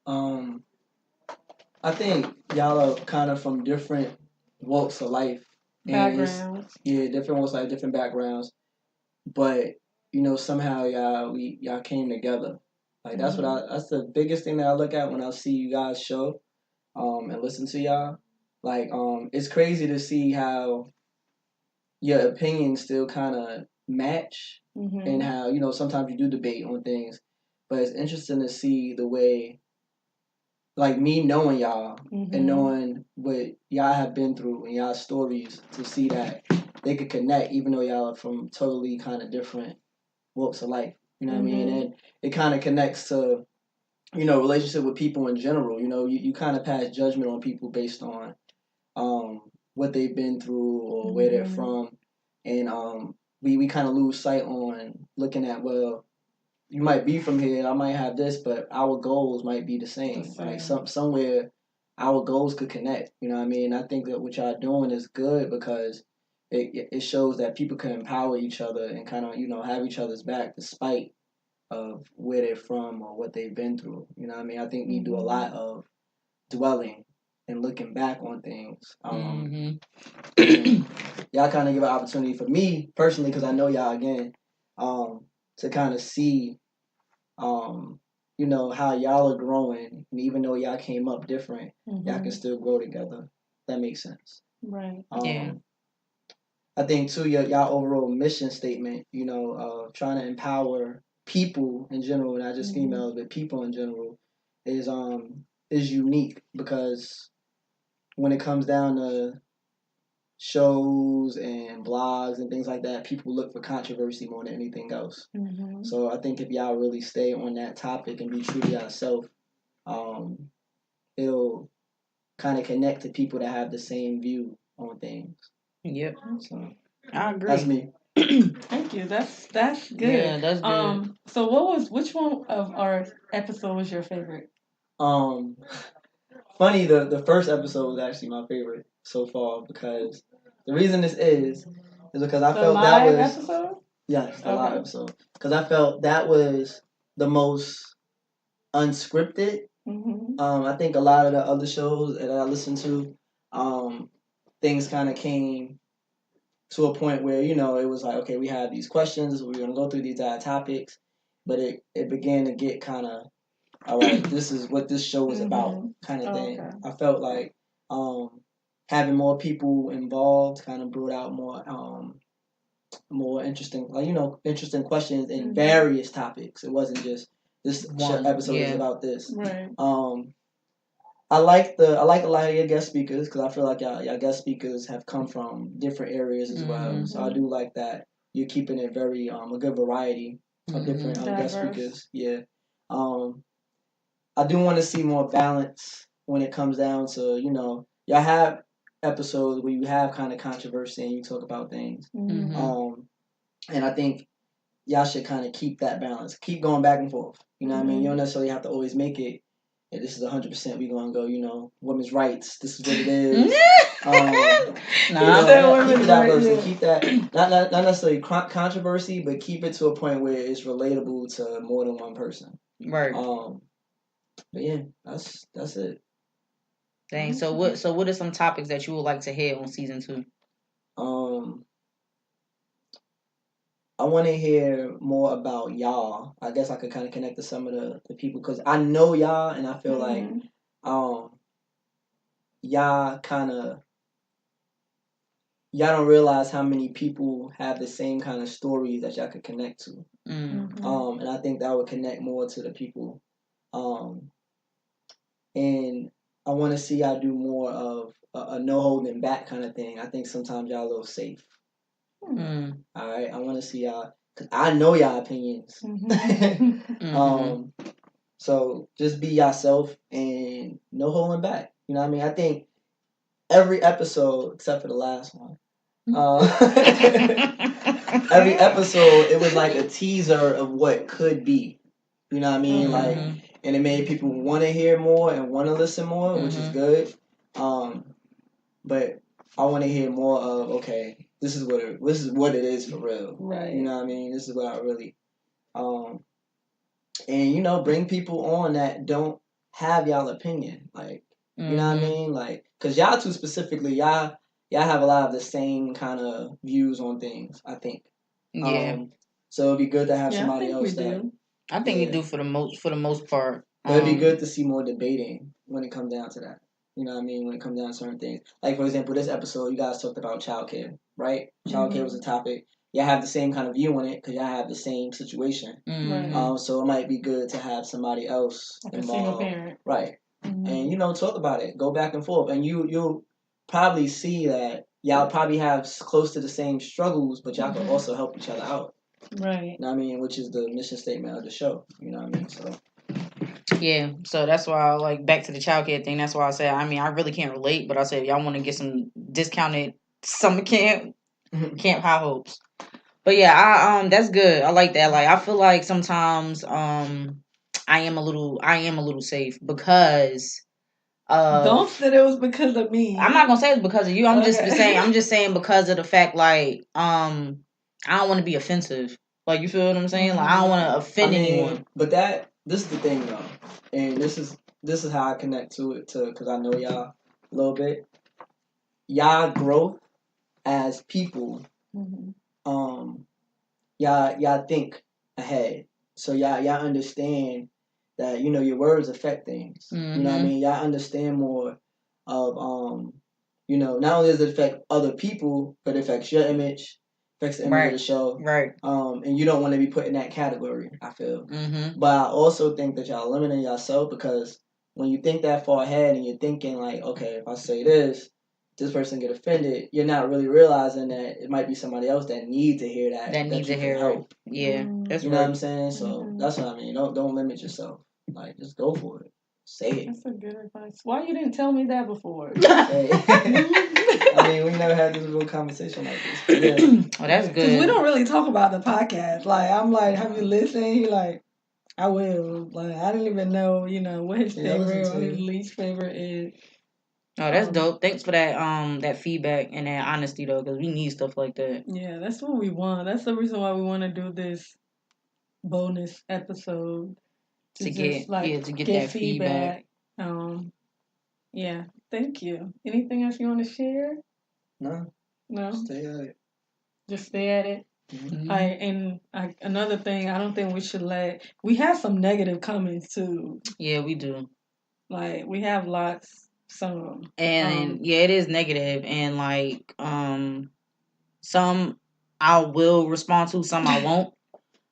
I think y'all are kind of from different walks of life. Backgrounds. Yeah, different walks of life, different backgrounds. But, somehow y'all came together. Like that's that's the biggest thing that I look at when I see you guys show and listen to y'all. Like it's crazy to see how your opinions still kind of match, and how sometimes you do debate on things, but it's interesting to see the way, like me knowing y'all and knowing what y'all have been through and y'all stories, to see that they could connect even though y'all are from totally kind of different walks of life. You know what I mean? And it kind of connects to relationship with people in general. You kind of pass judgment on people based on what they've been through or where they're from, and we kind of lose sight on looking at, well, you might be from here, I might have this, but our goals might be the same. Like somewhere our goals could connect. You know what I mean? I think that what y'all doing is good, because it shows that people can empower each other and kind of have each other's back despite of where they're from or what they've been through. You know what I mean? I think we do a lot of dwelling and looking back on things. Y'all kind of give an opportunity for me personally, because I know y'all again, to kind of see, how y'all are growing, and even though y'all came up different, y'all can still grow together. That makes sense. Right. Yeah. I think too, y'all overall mission statement, trying to empower people in general, not just females, but people in general, is unique, because when it comes down to shows and blogs and things like that, people look for controversy more than anything else. So I think if y'all really stay on that topic and be true to yourself, it'll kind of connect to people that have the same view on things. Yep. So I agree. That's me. Thank you. That's good. Yeah, that's good. So which one of our episode was your favorite? Funny, the first episode was actually my favorite so far, because the reason this is Is because I felt that was episode? Yes, the live episode. Because I felt that was the most unscripted. Mm-hmm. I think a lot of the other shows that I listened to, things kind of came to a point where, you know, it was like, okay, we have these questions, we're going to go through these topics, but it began to get kind of, all right, this is what this show is about, kind of thing. Okay. I felt like having more people involved kind of brought out more interesting, like, you know, interesting questions in various topics. It wasn't just this episode is about this. Right. I like a lot of your guest speakers because I feel like y'all guest speakers have come from different areas as well. So I do like that you're keeping it very a good variety of different guest speakers. Yeah. I do want to see more balance when it comes down to, you know, y'all have episodes where you have kind of controversy and you talk about things. And I think y'all should kind of keep that balance. Keep going back and forth. You know what I mean? You don't necessarily have to always make it. Yeah, this is 100%. We gonna go. You know, women's rights. This is what it is. Keep it diverse. Keep that not necessarily controversy, but keep it to a point where it's relatable to more than one person. Right. But yeah, that's it. Dang. So what are some topics that you would like to hear on season 2? I want to hear more about y'all. I guess I could kind of connect to some of the people because I know y'all, and I feel like y'all don't realize how many people have the same kind of stories that y'all could connect to. And I think that would connect more to the people. And I want to see y'all do more of a no holding back kind of thing. I think sometimes y'all a little safe. All right, I want to see y'all because I know y'all opinions. So just be yourself and no holding back. You know what I mean? I think every episode except for the last one, every episode it was like a teaser of what could be. You know what I mean? Like, and it made people want to hear more and want to listen more, which is good. But I want to hear more of okay. This is what it is for real. Right. You know what I mean? This is what I really and you know, bring people on that don't have y'all opinion. Like, you know what I mean? Like, cause y'all two specifically, y'all have a lot of the same kind of views on things, I think. Yeah. So it'd be good to have somebody else that I think we do for the most part. But it'd be good to see more debating when it comes down to that. You know what I mean? When it comes down to certain things. Like, for example, this episode, you guys talked about childcare, right? Childcare was a topic. Y'all have the same kind of view on it because y'all have the same situation. So it might be good to have somebody else like involved. A single parent. Right. And, you know, talk about it. Go back and forth. And you'll probably see that y'all probably have close to the same struggles, but y'all can also help each other out. Right. You know what I mean? Which is the mission statement of the show. You know what I mean? So... Yeah, so that's why, like, back to the childcare thing, that's why I said, I mean, I really can't relate, but I said, if y'all want to get some discounted summer camp high hopes. But yeah, that's good. I like that. Like, I feel like sometimes, I am a little safe because, don't say it was because of me. I'm not gonna say it's because of you. I'm just saying because of the fact, like, I don't want to be offensive. Like, you feel what I'm saying? Like, I don't want to offend anyone. But this is the thing, though, and this is how I connect to it too, because I know y'all a little bit. Y'all growth as people, y'all think ahead, so y'all understand that, you know, your words affect things. You know what I mean? Y'all understand more of you know, not only does it affect other people, but it affects your image. Affects the image of the show. Right. And you don't want to be put in that category, I feel. But I also think that y'all limiting yourself because when you think that far ahead and you're thinking like, okay, if I say this person get offended, you're not really realizing that it might be somebody else that need to hear that. That needs to hear help. Yeah. That's you know what I'm saying? So that's what I mean. Don't limit yourself. Like, just go for it. Say it. That's a good advice. Why you didn't tell me that before? Hey. I mean, we never had this real conversation like this. Yeah. Oh, that's good. Because we don't really talk about the podcast. Like, I'm like, have you listened? He like, I will. Like, I didn't even know, you know, what his favorite or his least favorite is. Oh, that's dope. Thanks for that feedback and that honesty though, because we need stuff like that. Yeah, that's what we want. That's the reason why we want to do this bonus episode to just to get that feedback. Yeah, thank you. Anything else you want to share? No. Stay at it. Just stay at it. Mm-hmm. Another thing, I don't think we should we have some negative comments too. Yeah, we do. Like we have lots, some. And yeah, it is negative, and like some I will respond to, some I won't.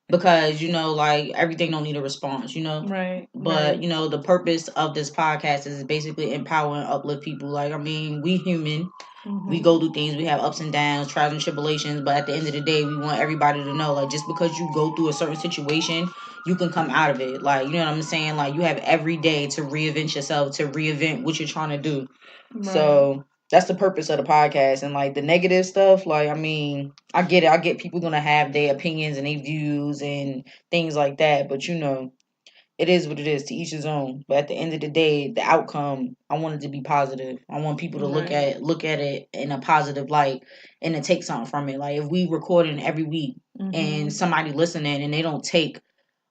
Because, like everything don't need a response, Right. But, the purpose of this podcast is basically empower and uplift people. Like, I mean, we human. Mm-hmm. We go through things. We have ups and downs, trials and tribulations. But at the end of the day, we want everybody to know, like, just because you go through a certain situation, you can come out of it. Like, you know what I'm saying? Like, you have every day to reinvent yourself, to reinvent what you're trying to do. Right. So that's the purpose of the podcast. And like the negative stuff, like, I mean, I get it. I get people gonna have their opinions and their views and things like that. But it is what it is, to each his own. But at the end of the day, the outcome, I want it to be positive. I want people to look at it in a positive light and to take something from it. Like if we recording every week and somebody listening and they don't take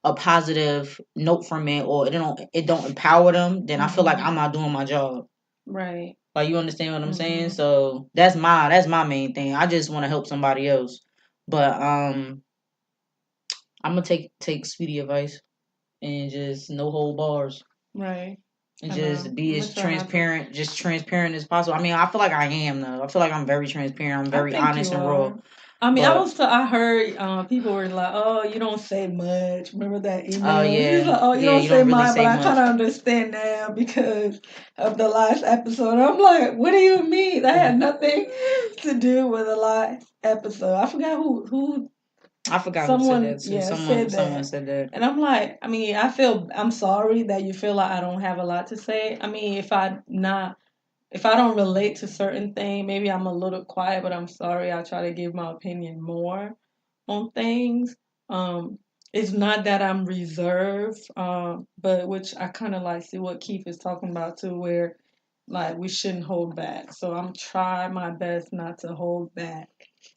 a positive note from it, or it don't empower them, then I feel like I'm not doing my job. Right. Like, you understand what I'm saying? So that's my main thing. I just want to help somebody else. But I'm gonna take Sweetie advice and just no hold bars. Right. And just be as transparent as possible. I mean, I feel like I am though. I feel like I'm very transparent. I'm very honest and raw. I mean, I heard people were like, "Oh, you don't say much." Remember that email? Oh yeah. Like, oh, you don't say really much, but I kind of understand now because of the last episode. I'm like, what do you mean? That had nothing to do with the last episode. I forgot who. I forgot someone who said that too. Yeah, someone said that. And I'm like, I mean, I'm sorry that you feel like I don't have a lot to say. I mean, if I don't relate to certain things, maybe I'm a little quiet, but I'm sorry. I try to give my opinion more on things. It's not that I'm reserved, but which I kind of like see what Keith is talking about too, where like we shouldn't hold back. So I'm trying my best not to hold back.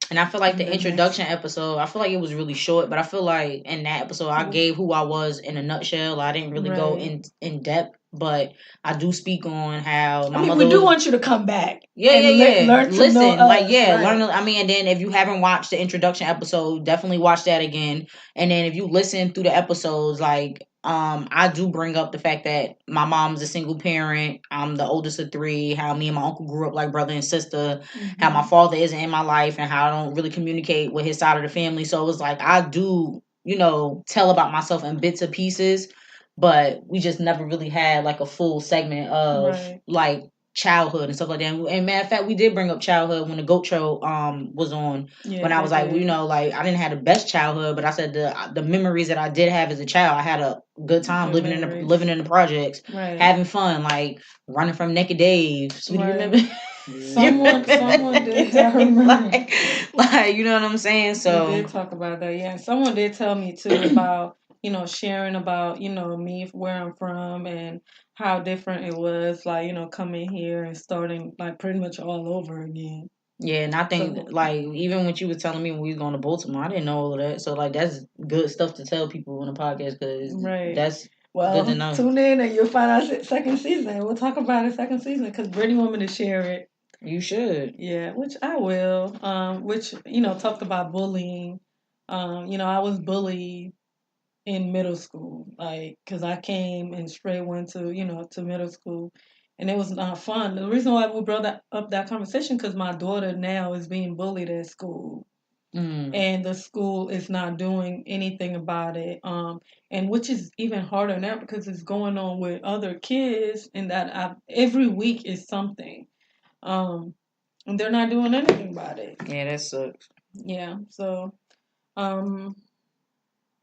And I feel like the introduction episode, I feel like it was really short, but I feel like in that episode I gave who I was in a nutshell. I didn't really go in depth, but I do speak on how my mother. We do want you to come back. Yeah. Learn to know us, learn. I mean, and then if you haven't watched the introduction episode, definitely watch that again. And then if you listen through the episodes, like I do bring up the fact that my mom's a single parent. I'm the oldest of 3. How me and my uncle grew up like brother and sister. How my father isn't in my life, and how I don't really communicate with his side of the family. So it was like I do, tell about myself in bits and pieces, but we just never really had like a full segment of like childhood and stuff like that. And matter of fact, we did bring up childhood when the Goat Show was on. Yeah, when I was like, like I didn't have the best childhood, but I said the memories that I did have as a child, I had a good time living in the projects, having fun, like running from Naked Dave. Sweetie, remember? Someone did remember. Like, you know what I'm saying? So we did talk about that, yeah. Someone did tell me too about sharing about me, where I'm from, and how different it was, like coming here and starting like pretty much all over again. Yeah, and I think like even when you was telling me when we was going to Baltimore, I didn't know all of that. So like that's good stuff to tell people on the podcast because that's good to know. Tune in and you'll find out second season. We'll talk about it second season because Brittany want me to share it. You should. Yeah, which I will. Which talked about bullying. I was bullied in middle school, like, because I came and straight went to, to middle school, and it was not fun. The reason why we brought up that conversation because my daughter now is being bullied at school, and the school is not doing anything about it, and which is even harder now because it's going on with other kids, and that every week is something, and they're not doing anything about it. Yeah, that sucks. Yeah, so,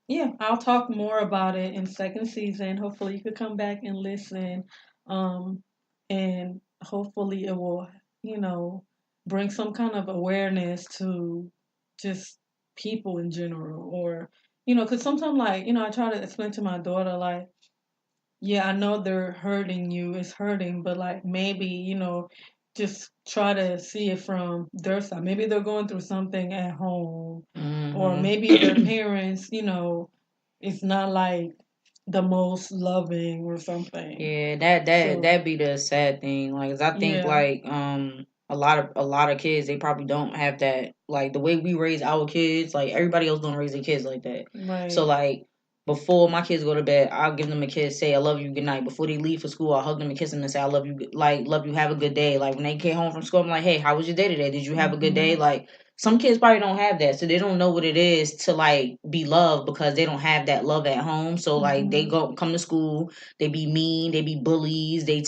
yeah, I'll talk more about it in second season. Hopefully you could come back and listen. And hopefully it will, bring some kind of awareness to just people in general. Or, because sometimes, like, I try to explain to my daughter, like, yeah, I know they're hurting you. It's hurting, but like maybe, just try to see it from their side. Maybe they're going through something at home, or maybe their parents, it's not like the most loving or something. Yeah, that be the sad thing. Like, 'cause I think like a lot of kids, they probably don't have that, like the way we raise our kids. Like everybody else don't raise their kids like that. Right. So like before my kids go to bed, I'll give them a kiss, say I love you, good night. Before they leave for school, I'll hug them and kiss them and say I love you, like love you, have a good day. Like when they came home from school, I'm like, hey, how was your day today? Did you have a good day? Like some kids probably don't have that, so they don't know what it is to like be loved because they don't have that love at home. So like they come to school, they be mean, they be bullies, they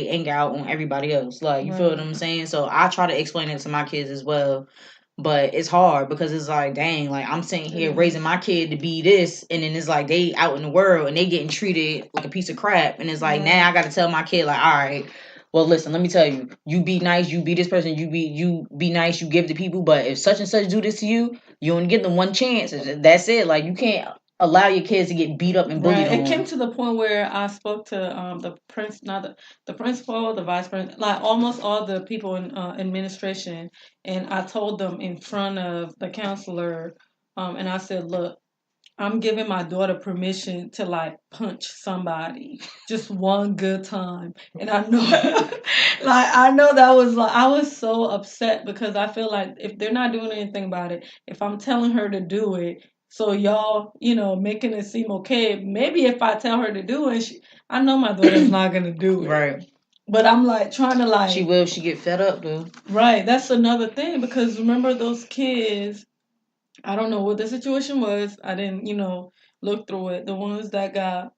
anger out on everybody else. Like you feel what I'm saying? So I try to explain it to my kids as well. But it's hard because it's like, dang, like I'm sitting here raising my kid to be this, and then it's like they out in the world and they getting treated like a piece of crap, and it's like now I got to tell my kid like, all right, well listen, let me tell you, you be nice, you be this person, you be nice, you give to people, but if such and such do this to you, you only give them one chance. That's it. Like you can't allow your kids to get beat up and bullied. It came to the point where I spoke to the principal, the vice principal, like almost all the people in administration, and I told them in front of the counselor, and I said, look, I'm giving my daughter permission to like punch somebody just one good time. And I know I know that was like I was so upset because I feel like if they're not doing anything about it, if I'm telling her to do it, so y'all, making it seem okay, maybe if I tell her to do it, I know my daughter's not gonna do it. Right. But I'm like trying to like she will if she get fed up though. Right, that's another thing because remember those kids, I don't know what the situation was. I didn't, look through it. The ones that got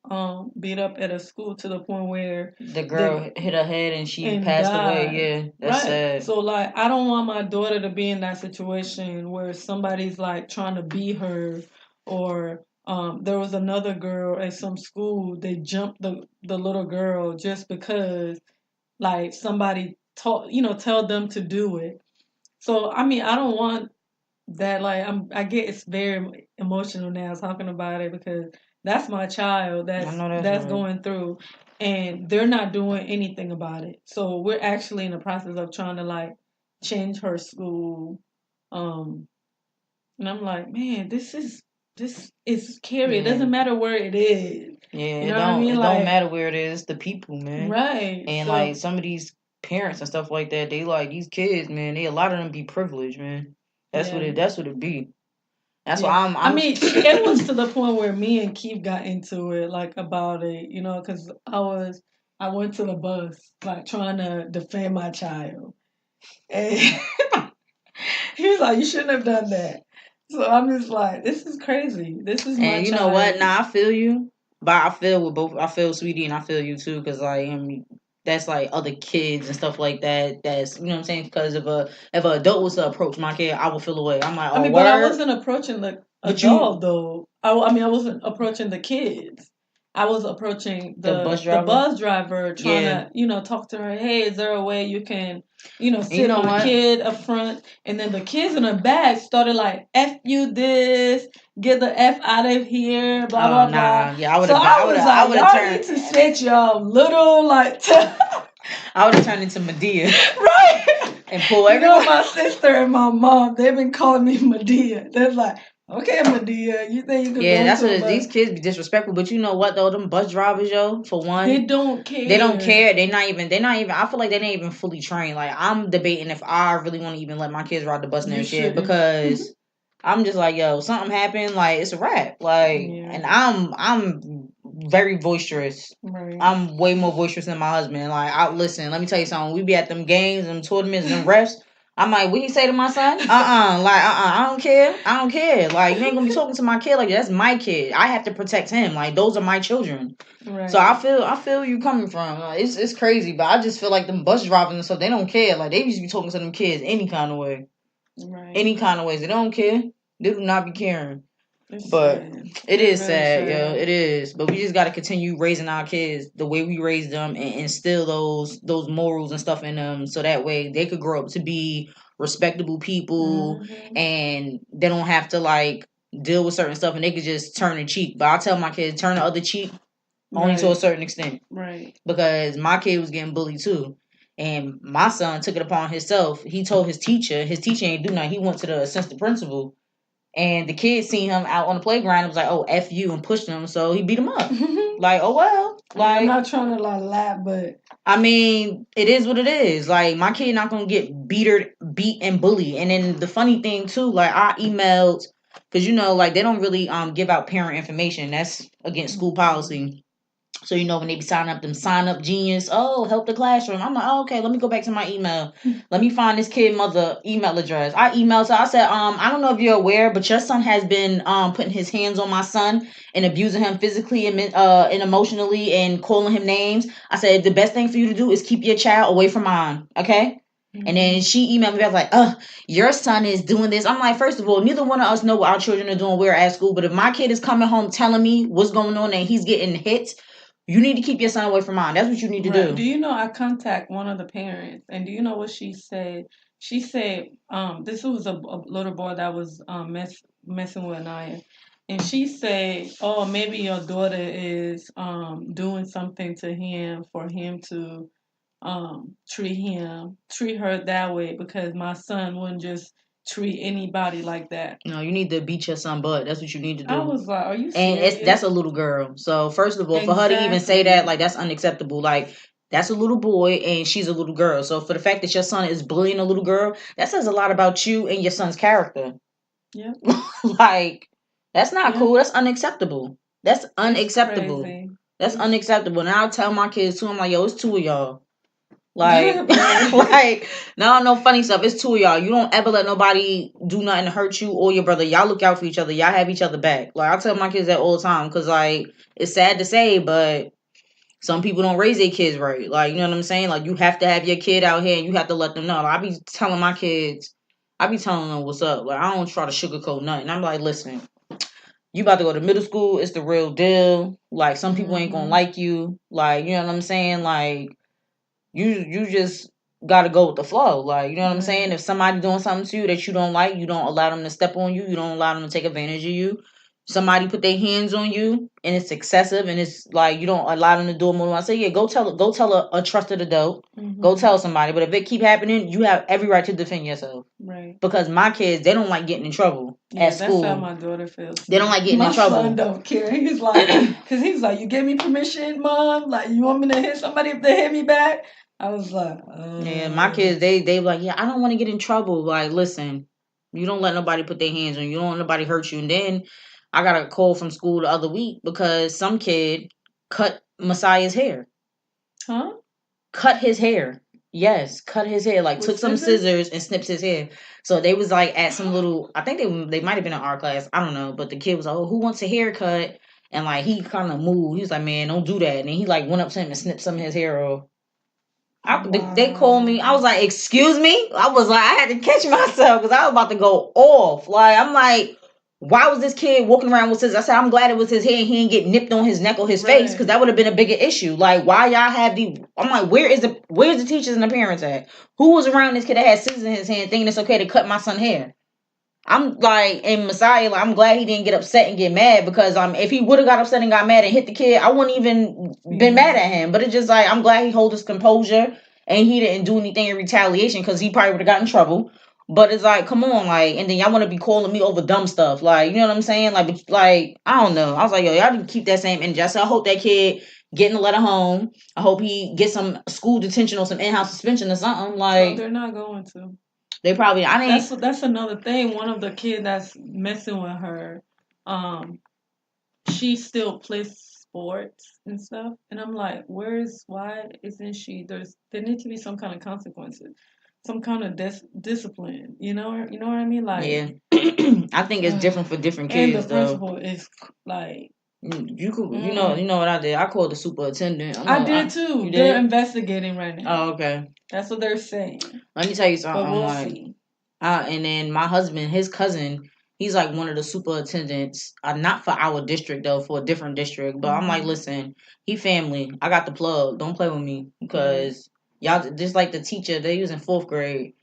beat up at a school to the point where the girl hit her head and she passed away. Yeah, that's sad. So like, I don't want my daughter to be in that situation where somebody's like trying to beat her, or there was another girl at some school. They jumped the little girl just because like somebody tell them to do it. So I mean, I don't want that, like I get it's very emotional now talking about it because that's my child that's right. Going through, and they're not doing anything about it. So we're actually in the process of trying to like change her school, and I'm like, man, this is scary. It doesn't matter where it is. Yeah, you know what I mean? It don't matter where it is. The people, man. Right. And like some of these parents and stuff like that, they like these kids, man. A lot of them be privileged, man. That's what it be. That's why I mean, it was to the point where me and Keith got into it, like about it, because I went to the bus, like trying to defend my child, and he was like, "You shouldn't have done that." So I'm just like, "This is crazy. This is my and you child." know what? Nah, I feel you, but I feel with both. I feel Sweetie, and I feel you too, because like that's like other kids and stuff like that. That's what I'm saying. Because if an adult was to approach my kid, I would feel away. I'm like, oh, but I wasn't approaching the adult though. I wasn't approaching the kids. I was approaching the bus driver trying to, talk to her. Hey, is there a way you can, sit my kid up front? And then the kids in the back started like, F you this, get the F out of here, blah, blah, blah. Yeah, I would have y'all turned. Need to sit y'all little, like, I would have turned into Medea. Right. And pull everyone. My sister and my mom, they've been calling me Medea. They're like, okay, Medea, you think you could go that's what these kids be disrespectful. But you know what though, them bus drivers, yo, for one, they don't care. They don't care. They're not even. I feel like they ain't even fully trained. Like I'm debating if I really want to even let my kids ride the bus and their shit because I'm just like, yo, something happened. Like it's a wrap. Like, and I'm very boisterous. Right. I'm way more boisterous than my husband. Like, listen, let me tell you something. We be at them games and tournaments and refs. I'm like, what you say to my son? I don't care. I don't care. Like, you ain't gonna be talking to my kid like that. That's my kid. I have to protect him. Like, those are my children. Right. So I feel you coming from. Like, it's crazy, but I just feel like them bus drivers and stuff, they don't care. Like, they used to be talking to them kids any kind of way. Right. Any kind of ways. They don't care. They do not be caring. But it is sad, yo. It is. But we just got to continue raising our kids the way we raised them and instill those morals and stuff in them so that way they could grow up to be respectable people and they don't have to like deal with certain stuff and they could just turn a cheek. But I tell my kids, turn the other cheek only to a certain extent. Right. Because my kid was getting bullied too. And my son took it upon himself. He told his teacher ain't do nothing. He went to the assistant principal. And the kid seen him out on the playground and was like, oh, F you, and pushed him. So he beat him up. Like, oh, well. Like, I'm not trying to laugh, but... I mean, it is what it is. Like, my kid not going to get beat and bullied. And then the funny thing, too, like, I emailed, because, like, they don't really give out parent information. That's against school policy. So, when they be signing up, them sign up genius, oh, help the classroom. I'm like, oh, okay, let me go back to my email. Let me find this kid mother email address. I emailed her. I said, I don't know if you're aware, but your son has been putting his hands on my son and abusing him physically and emotionally and calling him names. I said, the best thing for you to do is keep your child away from mine. Okay? And then she emailed me back like, your son is doing this. I'm like, first of all, neither one of us know what our children are doing. We're at school. But if my kid is coming home telling me what's going on and he's getting hit, you need to keep your son away from mine. That's what you need to do. Do you know, I contact one of the parents, and do you know what she said? She said, this was a little boy that was messing with Anaya. And she said, oh, maybe your daughter is doing something to him for him to treat her that way, because my son wouldn't just treat anybody like that. No, you need to beat your son butt. That's what you need to do. I was like, are you serious? And that's a little girl. So first of all, for her to even say that, like, that's unacceptable. Like, that's a little boy and she's a little girl. So for the fact that your son is bullying a little girl, that says a lot about you and your son's character. Yeah. Like, that's not cool. That's unacceptable. That's unacceptable. That's unacceptable. And I'll tell my kids too, I'm like, yo, it's two of y'all. Like, like, no funny stuff. It's two of y'all. You don't ever let nobody do nothing to hurt you or your brother. Y'all look out for each other. Y'all have each other back. Like, I tell my kids that all the time because, like, it's sad to say, but some people don't raise their kids right. Like, you know what I'm saying? Like, you have to have your kid out here and you have to let them know. Like, I be telling my kids, I be telling them what's up. Like, I don't try to sugarcoat nothing. I'm like, listen, you about to go to middle school. It's the real deal. Like, some people ain't gonna like you. Like, you know what I'm saying? Like, you just gotta go with the flow. Like, you know what I'm saying? If somebody doing something to you that you don't like, you don't allow them to step on you. You don't allow them to take advantage of you. Somebody put their hands on you and it's excessive and it's like you don't allow them to do it more. I say, yeah, go tell a trusted adult. Go tell somebody. But if it keep happening, you have every right to defend yourself. Right. Because my kids, they don't like getting in trouble at school. That's how my daughter feels. They don't like getting in trouble. My son don't care. He's like, because he's like, you gave me permission, Mom? Like, you want me to hit somebody if they hit me back? I was like, yeah, my kids, they like, yeah, I don't want to get in trouble. Like, listen, you don't let nobody put their hands on you. You don't let nobody hurt you. And then I got a call from school the other week because some kid cut Messiah's hair. Huh? Cut his hair. Yes, cut his hair. Like, took some scissors and snipped his hair. So they was like at some little, I think they might have been in art class. I don't know. But the kid was like, oh, who wants a haircut? And like, he kind of moved. He was like, man, don't do that. And then he like went up to him and snipped some of his hair off. They called me. I was like, excuse me? I was like, I had to catch myself because I was about to go off. Like, I'm like, why was this kid walking around with scissors? I said, I'm glad it was his hair and he didn't get nipped on his neck or his face because that would have been a bigger issue. Like, why y'all have I'm like, where's the teachers and the parents at? Who was around this kid that had scissors in his hand thinking it's okay to cut my son's hair? I'm like, in Messiah, like, I'm glad he didn't get upset and get mad because if he would have got upset and got mad and hit the kid, I wouldn't even been mad at him. But it's just like, I'm glad he hold his composure and he didn't do anything in retaliation because he probably would have got in trouble. But it's like, come on, like, and then y'all want to be calling me over dumb stuff, like, you know what I'm saying? Like, I don't know. I was like, yo, y'all need to keep that same energy. I said, I hope that kid getting a letter home. I hope he gets some school detention or some in-house suspension or something. Like, they're not going to. They probably. That's another thing. One of the kids that's messing with her, she still plays sports and stuff, and I'm like, why isn't she? There need to be some kind of consequences, some kind of discipline. You know what I mean? Like, yeah, I think it's different for different kids. And the principal is like. You could, you know what I did? I called the superintendent. I did too. They're investigating right now. Oh, okay. That's what they're saying. Let me tell you something. But we'll see. And then my husband, his cousin, he's like one of the superintendents. Not for our district though, for a different district. But I'm like, listen, he family. I got the plug. Don't play with me because y'all just like the teacher. They was in 4th grade.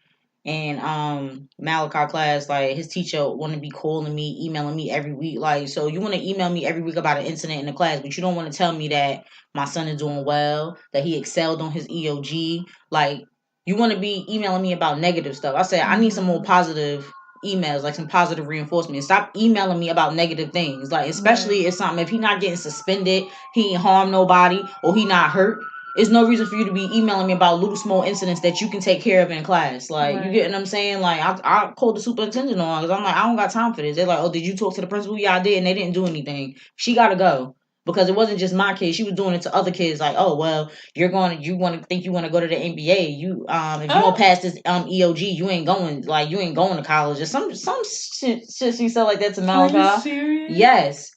and Malachi class, like his teacher want to be calling me, emailing me every week. Like, so you want to email me every week about an incident in the class, but you don't want to tell me that my son is doing well, that he excelled on his EOG. Like, you want to be emailing me about negative stuff. I said I need some more positive emails, like some positive reinforcement. Stop emailing me about negative things. Like, especially if he not getting suspended, he ain't harm nobody, or he not hurt. There's no reason for you to be emailing me about little small incidents that you can take care of in class. Like, you get what I'm saying? Like, I called the superintendent on because I'm like, I don't got time for this. They're like, oh, did you talk to the principal? Yeah, I did, and they didn't do anything. She got to go because it wasn't just my kids. She was doing it to other kids. Like, oh, well, you want to go to the NBA. If you don't pass this EOG, you ain't going. Like, you ain't going to college or some shit she said like that to Malachi. Are you serious? Yes.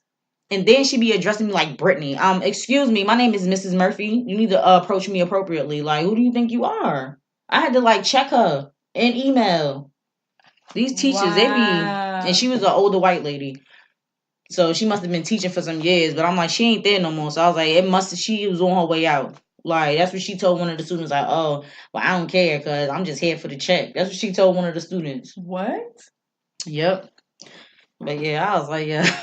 And then she be addressing me like Brittany. Excuse me, my name is Mrs. Murphy. You need to approach me appropriately. Like, who do you think you are? I had to like check her in email. These teachers, they be, and she was an older white lady, so she must have been teaching for some years. But I'm like, she ain't there no more. So I was like, she was on her way out. Like, that's what she told one of the students. Like, oh, well, I don't care because I'm just here for the check. That's what she told one of the students. What? Yep. But yeah, I was like, yeah.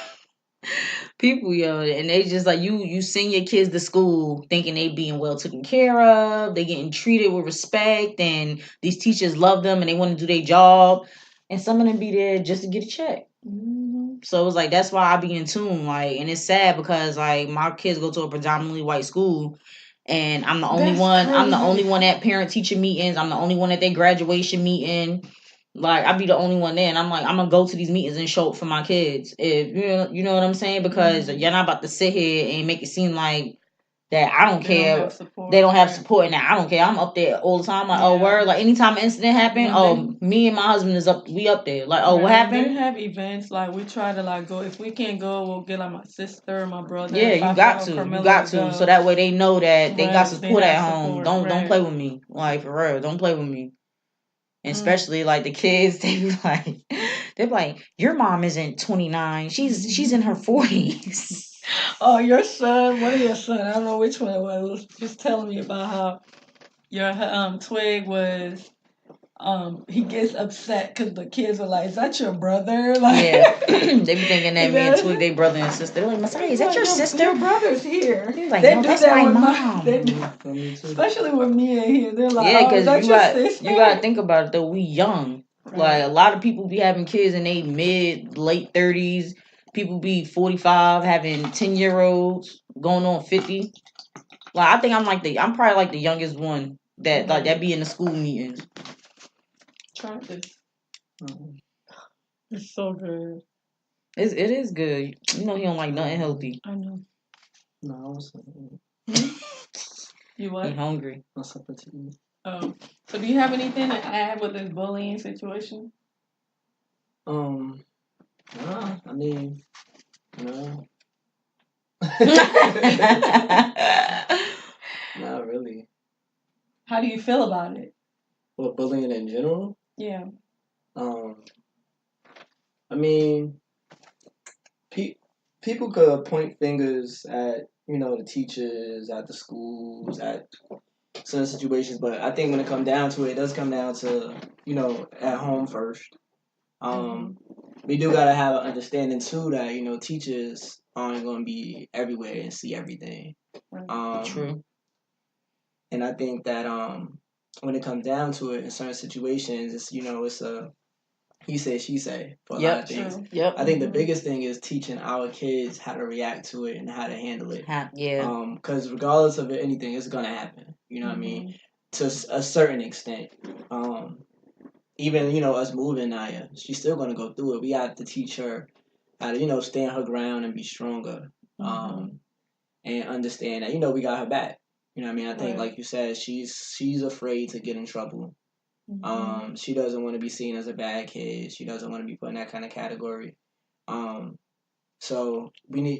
People, yo, and they just like you send your kids to school thinking they being well taken care of, they getting treated with respect, and these teachers love them and they want to do their job, and some of them be there just to get a check. So it was like, that's why I be in tune, like, and it's sad because like my kids go to a predominantly white school, and I'm the only one. Crazy. I'm the only one at parent teacher meetings. I'm the only one at their graduation meeting. Like, I be the only one there, and I'm like, I'm gonna go to these meetings and show up for my kids. If you know what I'm saying, because you're not about to sit here and make it seem like that I don't care. They don't have support, and I don't care. I'm up there all the time. Like, oh, word. Like, anytime an incident happen, me and my husband is up. We up there. Like, oh, what happened? They have events. Like, we try to like go. If we can't go, we'll get like my sister, my brother. Yeah, you got to. You got to. So that way they know that they got support at home. Don't play with me. Like, for real, don't play with me. And especially like the kids, they're like, your mom isn't 29. She's in her 40s. Oh, your son, one of your son, I don't know which one it was just telling me about how your twig was he gets upset because the kids are like, is that your brother? Like, yeah. They be thinking that me and Twig, they brother and sister. They're like, Messiah, is that your sister? Your brother's here. He's like, no, that's my mom. Especially with me in here. They're like, yeah, because you got to think about it, though. We young. Right. Like, a lot of people be having kids in their late 30s. People be 45, having 10-year-olds, going on 50. Like, I think I'm probably like the youngest one that like that be in the school meetings. Try this. It's so good. It is good. You know he don't like nothing healthy. I know. No, I was. You what? He hungry. What's up with you? Oh, so do you have anything to add with this bullying situation? No, I mean, no. Not really. How do you feel about it? What, bullying in general? Yeah. I mean, people could point fingers at, the teachers, at the schools, at certain situations, but I think when it comes down to it, it does come down to, at home first. We do gotta have an understanding too that, teachers aren't gonna be everywhere and see everything. True. And I think that when it comes down to it in certain situations, it's it's a he say, she say for a lot of things. True. Yep. I think the biggest thing is teaching our kids how to react to it and how to handle it. Yeah. Because regardless of anything, it's gonna happen. You know what I mean? To a certain extent. Even us moving Naya, she's still gonna go through it. We have to teach her how to stand her ground and be stronger. And understand that we got her back. You know what I mean? I think, like you said, she's afraid to get in trouble. She doesn't want to be seen as a bad kid. She doesn't want to be put in that kind of category. So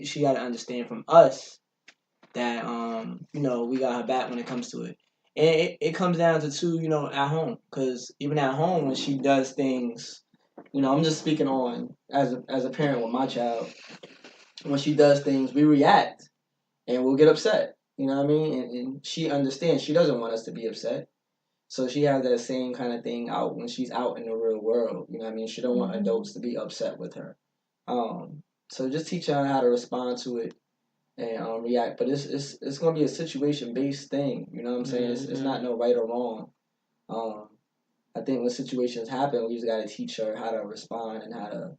she got to understand from us that we got her back when it comes to it. And it comes down to too, at home, because even at home when she does things, I'm just speaking on as a parent with my child. When she does things, we react and we'll get upset. You know what I mean? And she understands she doesn't want us to be upset. So she has that same kind of thing out when she's out in the real world. You know what I mean? She don't want adults to be upset with her. So just teach her how to respond to it and react. But it's gonna be a situation based thing. You know what I'm saying? It's not no right or wrong. I think when situations happen, we just gotta teach her how to respond and how to,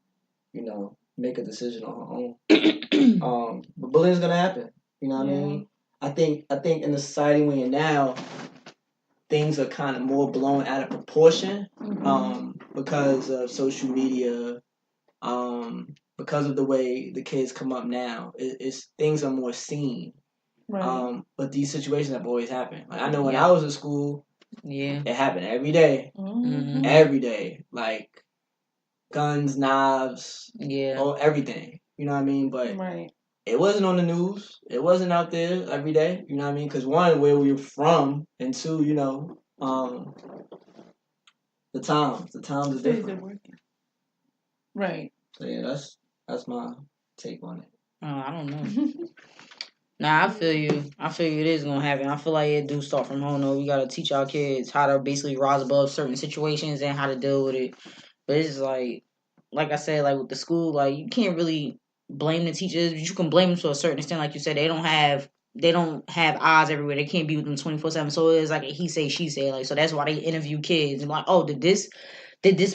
make a decision on her own. But bullying's gonna happen. You know what I mean? I think in the society we're in now, things are kind of more blown out of proportion because of social media, because of the way the kids come up now. It's things are more seen. Right. But these situations have always happened. Like I know when I was in school, it happened every day. Every day. Like guns, knives, everything. You know what I mean? But it wasn't on the news. It wasn't out there every day. You know what I mean? Because one, where we were from, and two, the times are different. Right. So yeah, that's my take on it. I don't know. Nah, I feel you. I feel you. It is gonna happen. I feel like it do start from home. Though we gotta teach our kids how to basically rise above certain situations and how to deal with it. But it's like I said, like with the school, like you can't really blame the teachers. But you can blame them to a certain extent. Like you said, they don't have eyes everywhere. They can't be with them 24/7. So it's like a he say she say. Like so that's why they interview kids and like, oh, did this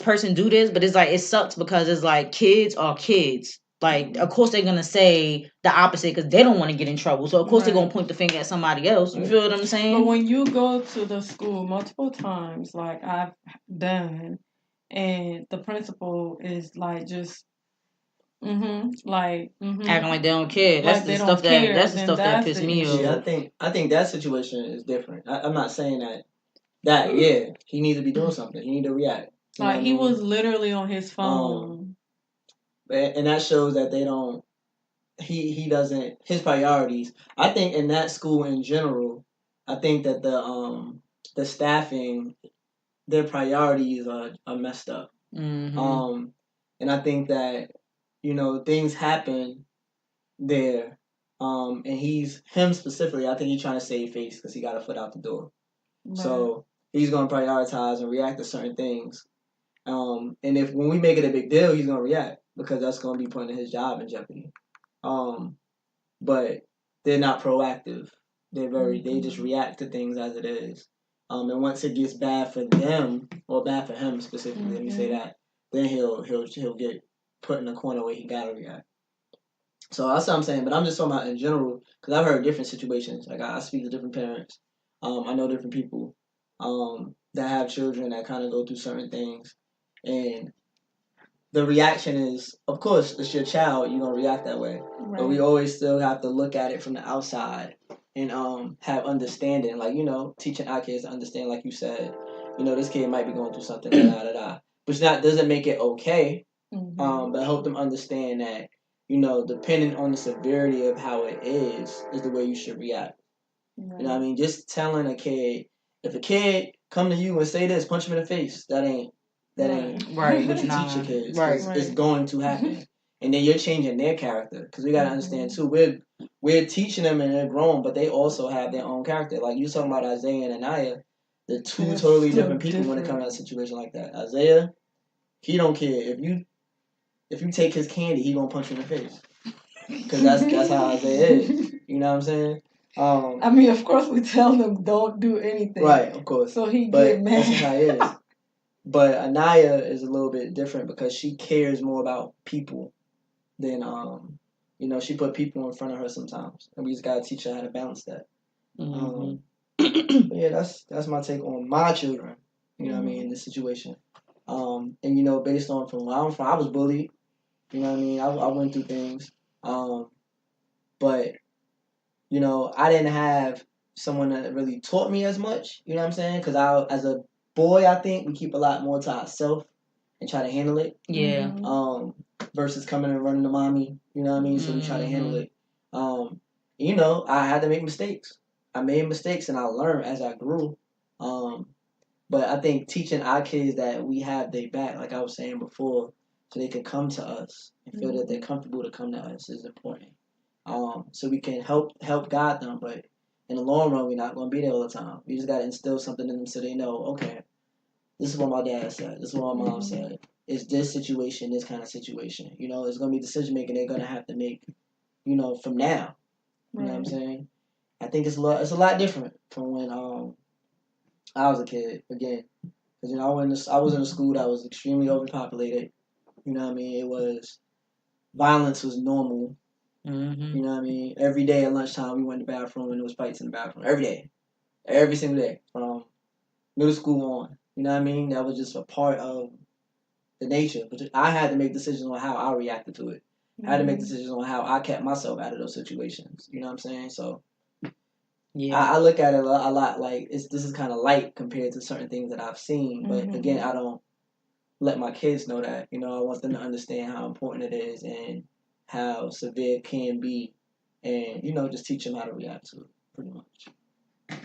person do this? But it's like it sucks because it's like kids are kids. Like, of course they're gonna say the opposite because they don't want to get in trouble. So of course they're gonna point the finger at somebody else. You feel what I'm saying? But when you go to the school multiple times, like I've done, and the principal is like just acting like they don't care. That's the stuff that pissed me off. Yeah, I think that situation is different. I'm not saying that he needs to be doing something. He need to react. Like he was literally on his phone. And that shows that they don't. He doesn't his priorities. I think in that school in general, I think that the staffing, their priorities are messed up. And I think that things happen there. And him specifically. I think he's trying to save face because he got a foot out the door. Right. So he's gonna prioritize and react to certain things. And if when we make it a big deal, he's gonna react because that's gonna be putting his job in jeopardy. But they're not proactive. They just react to things as it is. And once it gets bad for them or bad for him specifically, let me say that, then he'll get put in a corner where he gotta react. So that's what I'm saying. But I'm just talking about in general because I've heard different situations. Like I speak to different parents. I know different people that have children that kind of go through certain things, and the reaction is, of course, it's your child. You're gonna react that way, right. But we always still have to look at it from the outside and have understanding. Like teaching our kids to understand, like you said, this kid might be going through something, which doesn't make it okay. But help them understand that depending on the severity of how it is the way you should react. Right. You know what I mean? Just telling a kid, if a kid come to you and say this, punch him in the face. That ain't right. What you teach your kids. Right. It's going to happen. And then you're changing their character. Because we got to understand, too, we're teaching them and they're grown, but they also have their own character. Like you talking about Isaiah and Anaya, they're two totally different people when it comes to a situation like that. Isaiah, he don't care. If you take his candy, he gonna punch you in the face. Because that's how Isaiah is. You know what I'm saying? I mean, of course, we tell them don't do anything. Right, of course. So he get mad. That's how it is. But Anaya is a little bit different because she cares more about people than she put people in front of her sometimes, and we just gotta teach her how to balance that. But yeah, that's my take on my children. You know what I mean in this situation. And based on from where I'm from, I was bullied. You know what I mean? I went through things. But I didn't have someone that really taught me as much. You know what I'm saying? Because as a boy, I think we keep a lot more to ourselves and try to handle it. Yeah. Versus coming and running to mommy. You know what I mean? So we try to handle it. I had to make mistakes. I made mistakes and I learned as I grew. But I think teaching our kids that we have their back, like I was saying before, so they can come to us and feel that they're comfortable to come to us is important. So we can help guide them, but in the long run, we're not going to be there all the time. We just got to instill something in them so they know, okay, this is what my dad said. This is what my mom said. It's this situation, this kind of situation. You know, it's going to be decision making they're going to have to make, you know, from now. You know what I'm saying? I think it's a lot different from when I was a kid, again. Because, you know, I was in a school that was extremely overpopulated. You know what I mean? Violence was normal. Mm-hmm. You know what I mean? Every day at lunchtime, we went to the bathroom and there was fights in the bathroom. Every day. Every single day. From middle school on. You know what I mean? That was just a part of the nature. But I had to make decisions on how I reacted to it. I had to make decisions on how I kept myself out of those situations. You know what I'm saying? So, yeah, I look at it a lot like this is kind of light compared to certain things that I've seen. But again, I don't let my kids know that. You know, I want them to understand how important it is and how severe it can be, and you know, just teach them how to react to it, pretty much.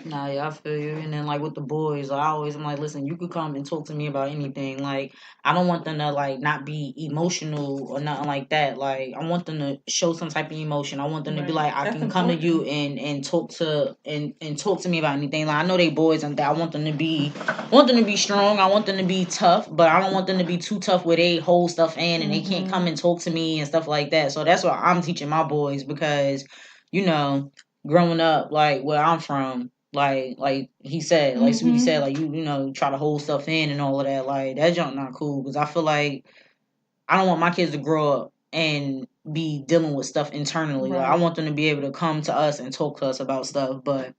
Nah, yeah, I feel you. And then, like, with the boys, I'm like, listen, you could come and talk to me about anything. Like, I don't want them to, like, not be emotional or nothing like that. Like, I want them to show some type of emotion. I want them to be like, I can come to you and talk to me about anything. Like, I know they boys and that. I want them to be strong. I want them to be tough, but I don't want them to be too tough where they hold stuff in and they can't come and talk to me and stuff like that. So that's what I'm teaching my boys because, you know, growing up, like, where I'm from, like he said, like Sweetie said, like you know, try to hold stuff in and all of that. Like that junk not cool because I feel like I don't want my kids to grow up and be dealing with stuff internally. Right. Like I want them to be able to come to us and talk to us about stuff. But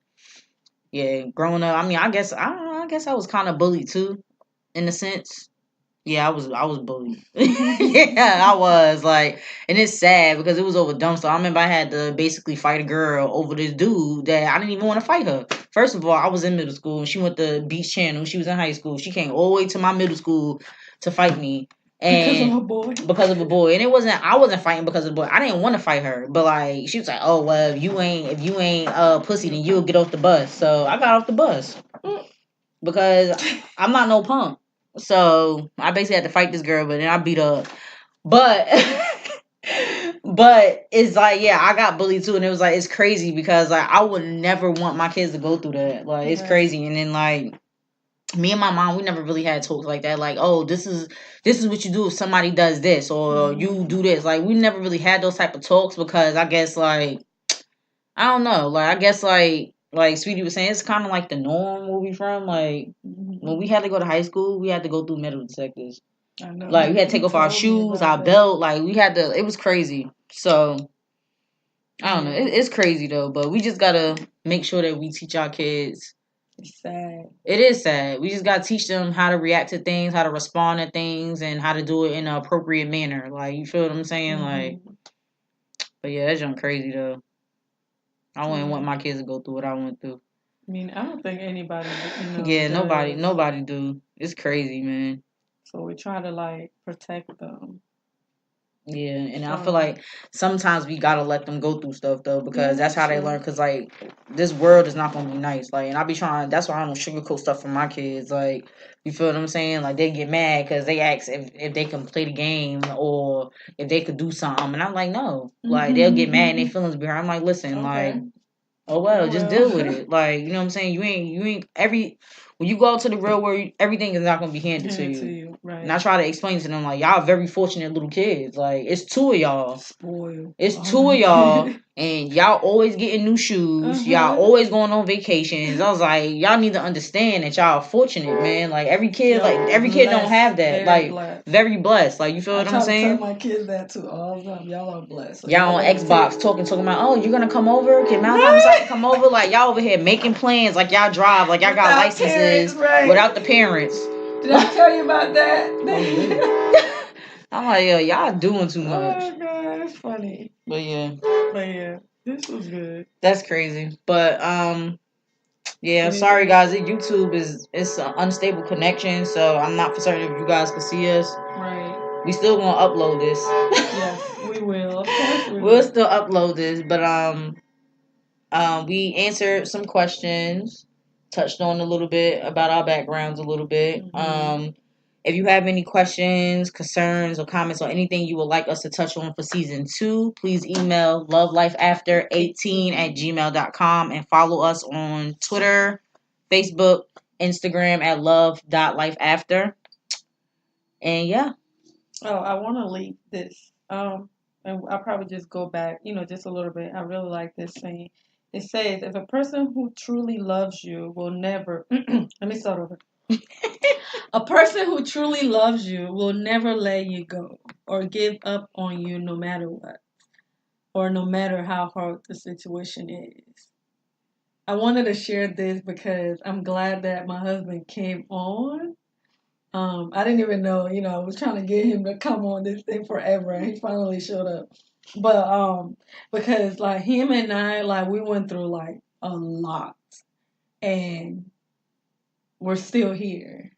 yeah, growing up, I mean, I guess I was kind of bullied too, in a sense. Yeah, I was bullied. Yeah, I was like, and it's sad because it was over dumb stuff. I remember I had to basically fight a girl over this dude that I didn't even want to fight her. First of all, I was in middle school and she went to Beach Channel. She was in high school. She came all the way to my middle school to fight me. And because of a boy. And I wasn't fighting because of the boy. I didn't want to fight her. But like she was like, oh well, if you ain't pussy, then you'll get off the bus. So I got off the bus. Because I'm not no punk. So I basically had to fight this girl, but then I beat her up. But but it's like, yeah, I got bullied too, and it was like it's crazy because like I would never want my kids to go through that. Like it's crazy. And then like me and my mom, we never really had talks like that. Like, oh, this is what you do if somebody does this or you do this. Like we never really had those type of talks because I guess like I don't know. Like I guess like Sweetie was saying, it's kind of like the norm where we from. Like when we had to go to high school, we had to go through metal detectors. I know. Like we had to take off our shoes, our belt. Like we had to. It was crazy. So I don't know. It's crazy though. But we just gotta make sure that we teach our kids. It's sad. It is sad. We just gotta teach them how to react to things, how to respond to things, and how to do it in an appropriate manner. Like you feel what I'm saying? Like, but yeah, that's junk crazy though. I wouldn't want my kids to go through what I went through. I mean, I don't think anybody, yeah, does. Nobody do. It's crazy, man. So we try to like protect them. Yeah, and I feel like sometimes we gotta let them go through stuff though because that's how they learn. Cause like this world is not gonna be nice. Like, and I be trying. That's why I don't sugarcoat stuff for my kids. Like, you feel what I'm saying? Like they get mad because they ask if they can play the game or if they could do something, and I'm like, no. Like they'll get mad and their feelings be hurt. I'm like, listen, like. Oh well, just deal with it. Like, you know what I'm saying? You ain't when you go out to the real world, everything is not gonna be handed to you. Right. And I try to explain to them like y'all very fortunate little kids. Like it's two of y'all. Spoiled. It's two of y'all and y'all always getting new shoes. Y'all always going on vacations. I was like, y'all need to understand that y'all fortunate, man. Like every kid don't have that. Like blessed. Very blessed. Like you feel what I'm saying? I tell my kids that too all the time. Y'all are blessed. So y'all on Xbox talking about, oh, you're gonna come over? Can Malachi come over? Like y'all over here making plans, like y'all drive, like y'all got licenses without the parents. Did I tell you about that? I'm like, yo, y'all doing too much. Oh god, that's funny. But yeah, this was good. That's crazy. But yeah, sorry guys. YouTube it's an unstable connection, so I'm not for certain if you guys can see us. Right. We still gonna upload this. Yes, we will. Of course we will. We'll still upload this, but we answered some questions, touched on a little bit about our backgrounds a little bit. If you have any questions, concerns, or comments or anything you would like us to touch on for season 2, please email lovelifeafter18@gmail.com and follow us on Twitter, Facebook, Instagram at love.lifeafter. And yeah. Oh, I want to leave this. And I'll probably just go back, just a little bit. I really like this saying. It says, if a person who truly loves you will never, let me start over. A person who truly loves you will never let you go or give up on you no matter what, or no matter how hard the situation is. I wanted to share this because I'm glad that my husband came on. I didn't even know, I was trying to get him to come on this thing forever, and he finally showed up. But because like him and I, like we went through like a lot, and we're still here.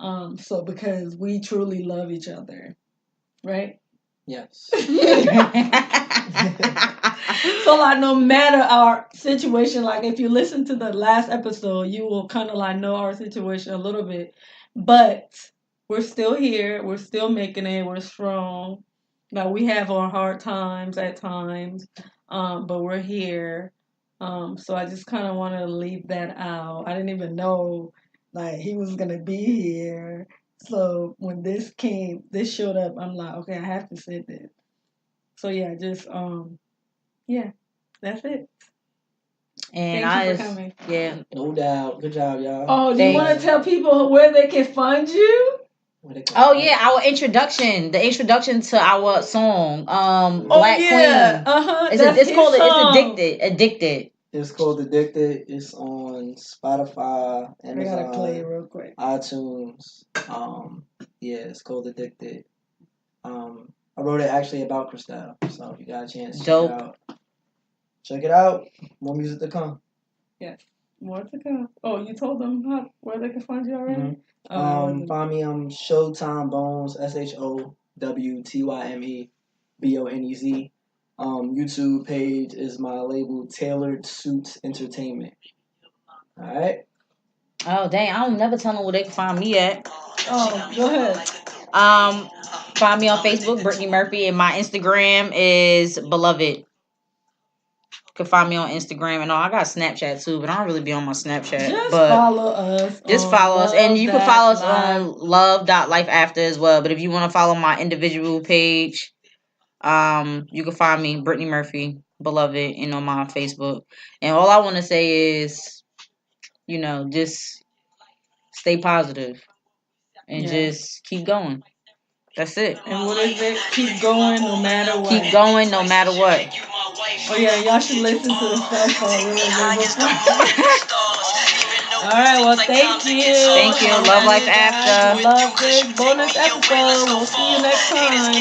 So because we truly love each other, right? Yes. So like no matter our situation, like if you listen to the last episode, you will kind of like know our situation a little bit. But we're still here. We're still making it. We're strong. Like we have our hard times at times, but we're here. So I just kind of wanted to leave that out. I didn't even know like he was gonna be here. So when this showed up, I'm like, okay, I have to say this. So yeah, just yeah, that's it. And thank you for coming. Yeah, no doubt. Good job, y'all. Oh, do you want to tell people where they can find you? Oh yeah, our introduction, the introduction to our song, Black Queen. It's called Addicted. It's called Addicted. It's on Spotify, Amazon, I gotta play it real quick. iTunes. Yeah, it's called Addicted. I wrote it actually about Christelle, so if you got a chance, check it out. More music to come. Yes, more to come. Oh, you told them where they can find you already? Mm-hmm. Find me on Showtime Bones, SHOWTYME BONEZ. YouTube page is my label Tailored Suits Entertainment. All right. Oh dang! I don't never tell them where they can find me at. Oh, go ahead. Find me on Facebook, Brittany Murphy, and my Instagram is Beloved. You can find me on Instagram and all. I got Snapchat too, but I don't really be on my Snapchat. Just follow us. Just follow us, and you can follow us on love.lifeafter as well. But if you want to follow my individual page, you can find me Brittany Murphy, Beloved, on my Facebook. And all I want to say is, just stay positive and just keep going. That's it. And what is it? Keep going no matter what. Keep going no matter what. Oh yeah, y'all should listen to the stuff Alright, well thank you. Thank you. Love Life After. Love this bonus episode. We'll see you next time.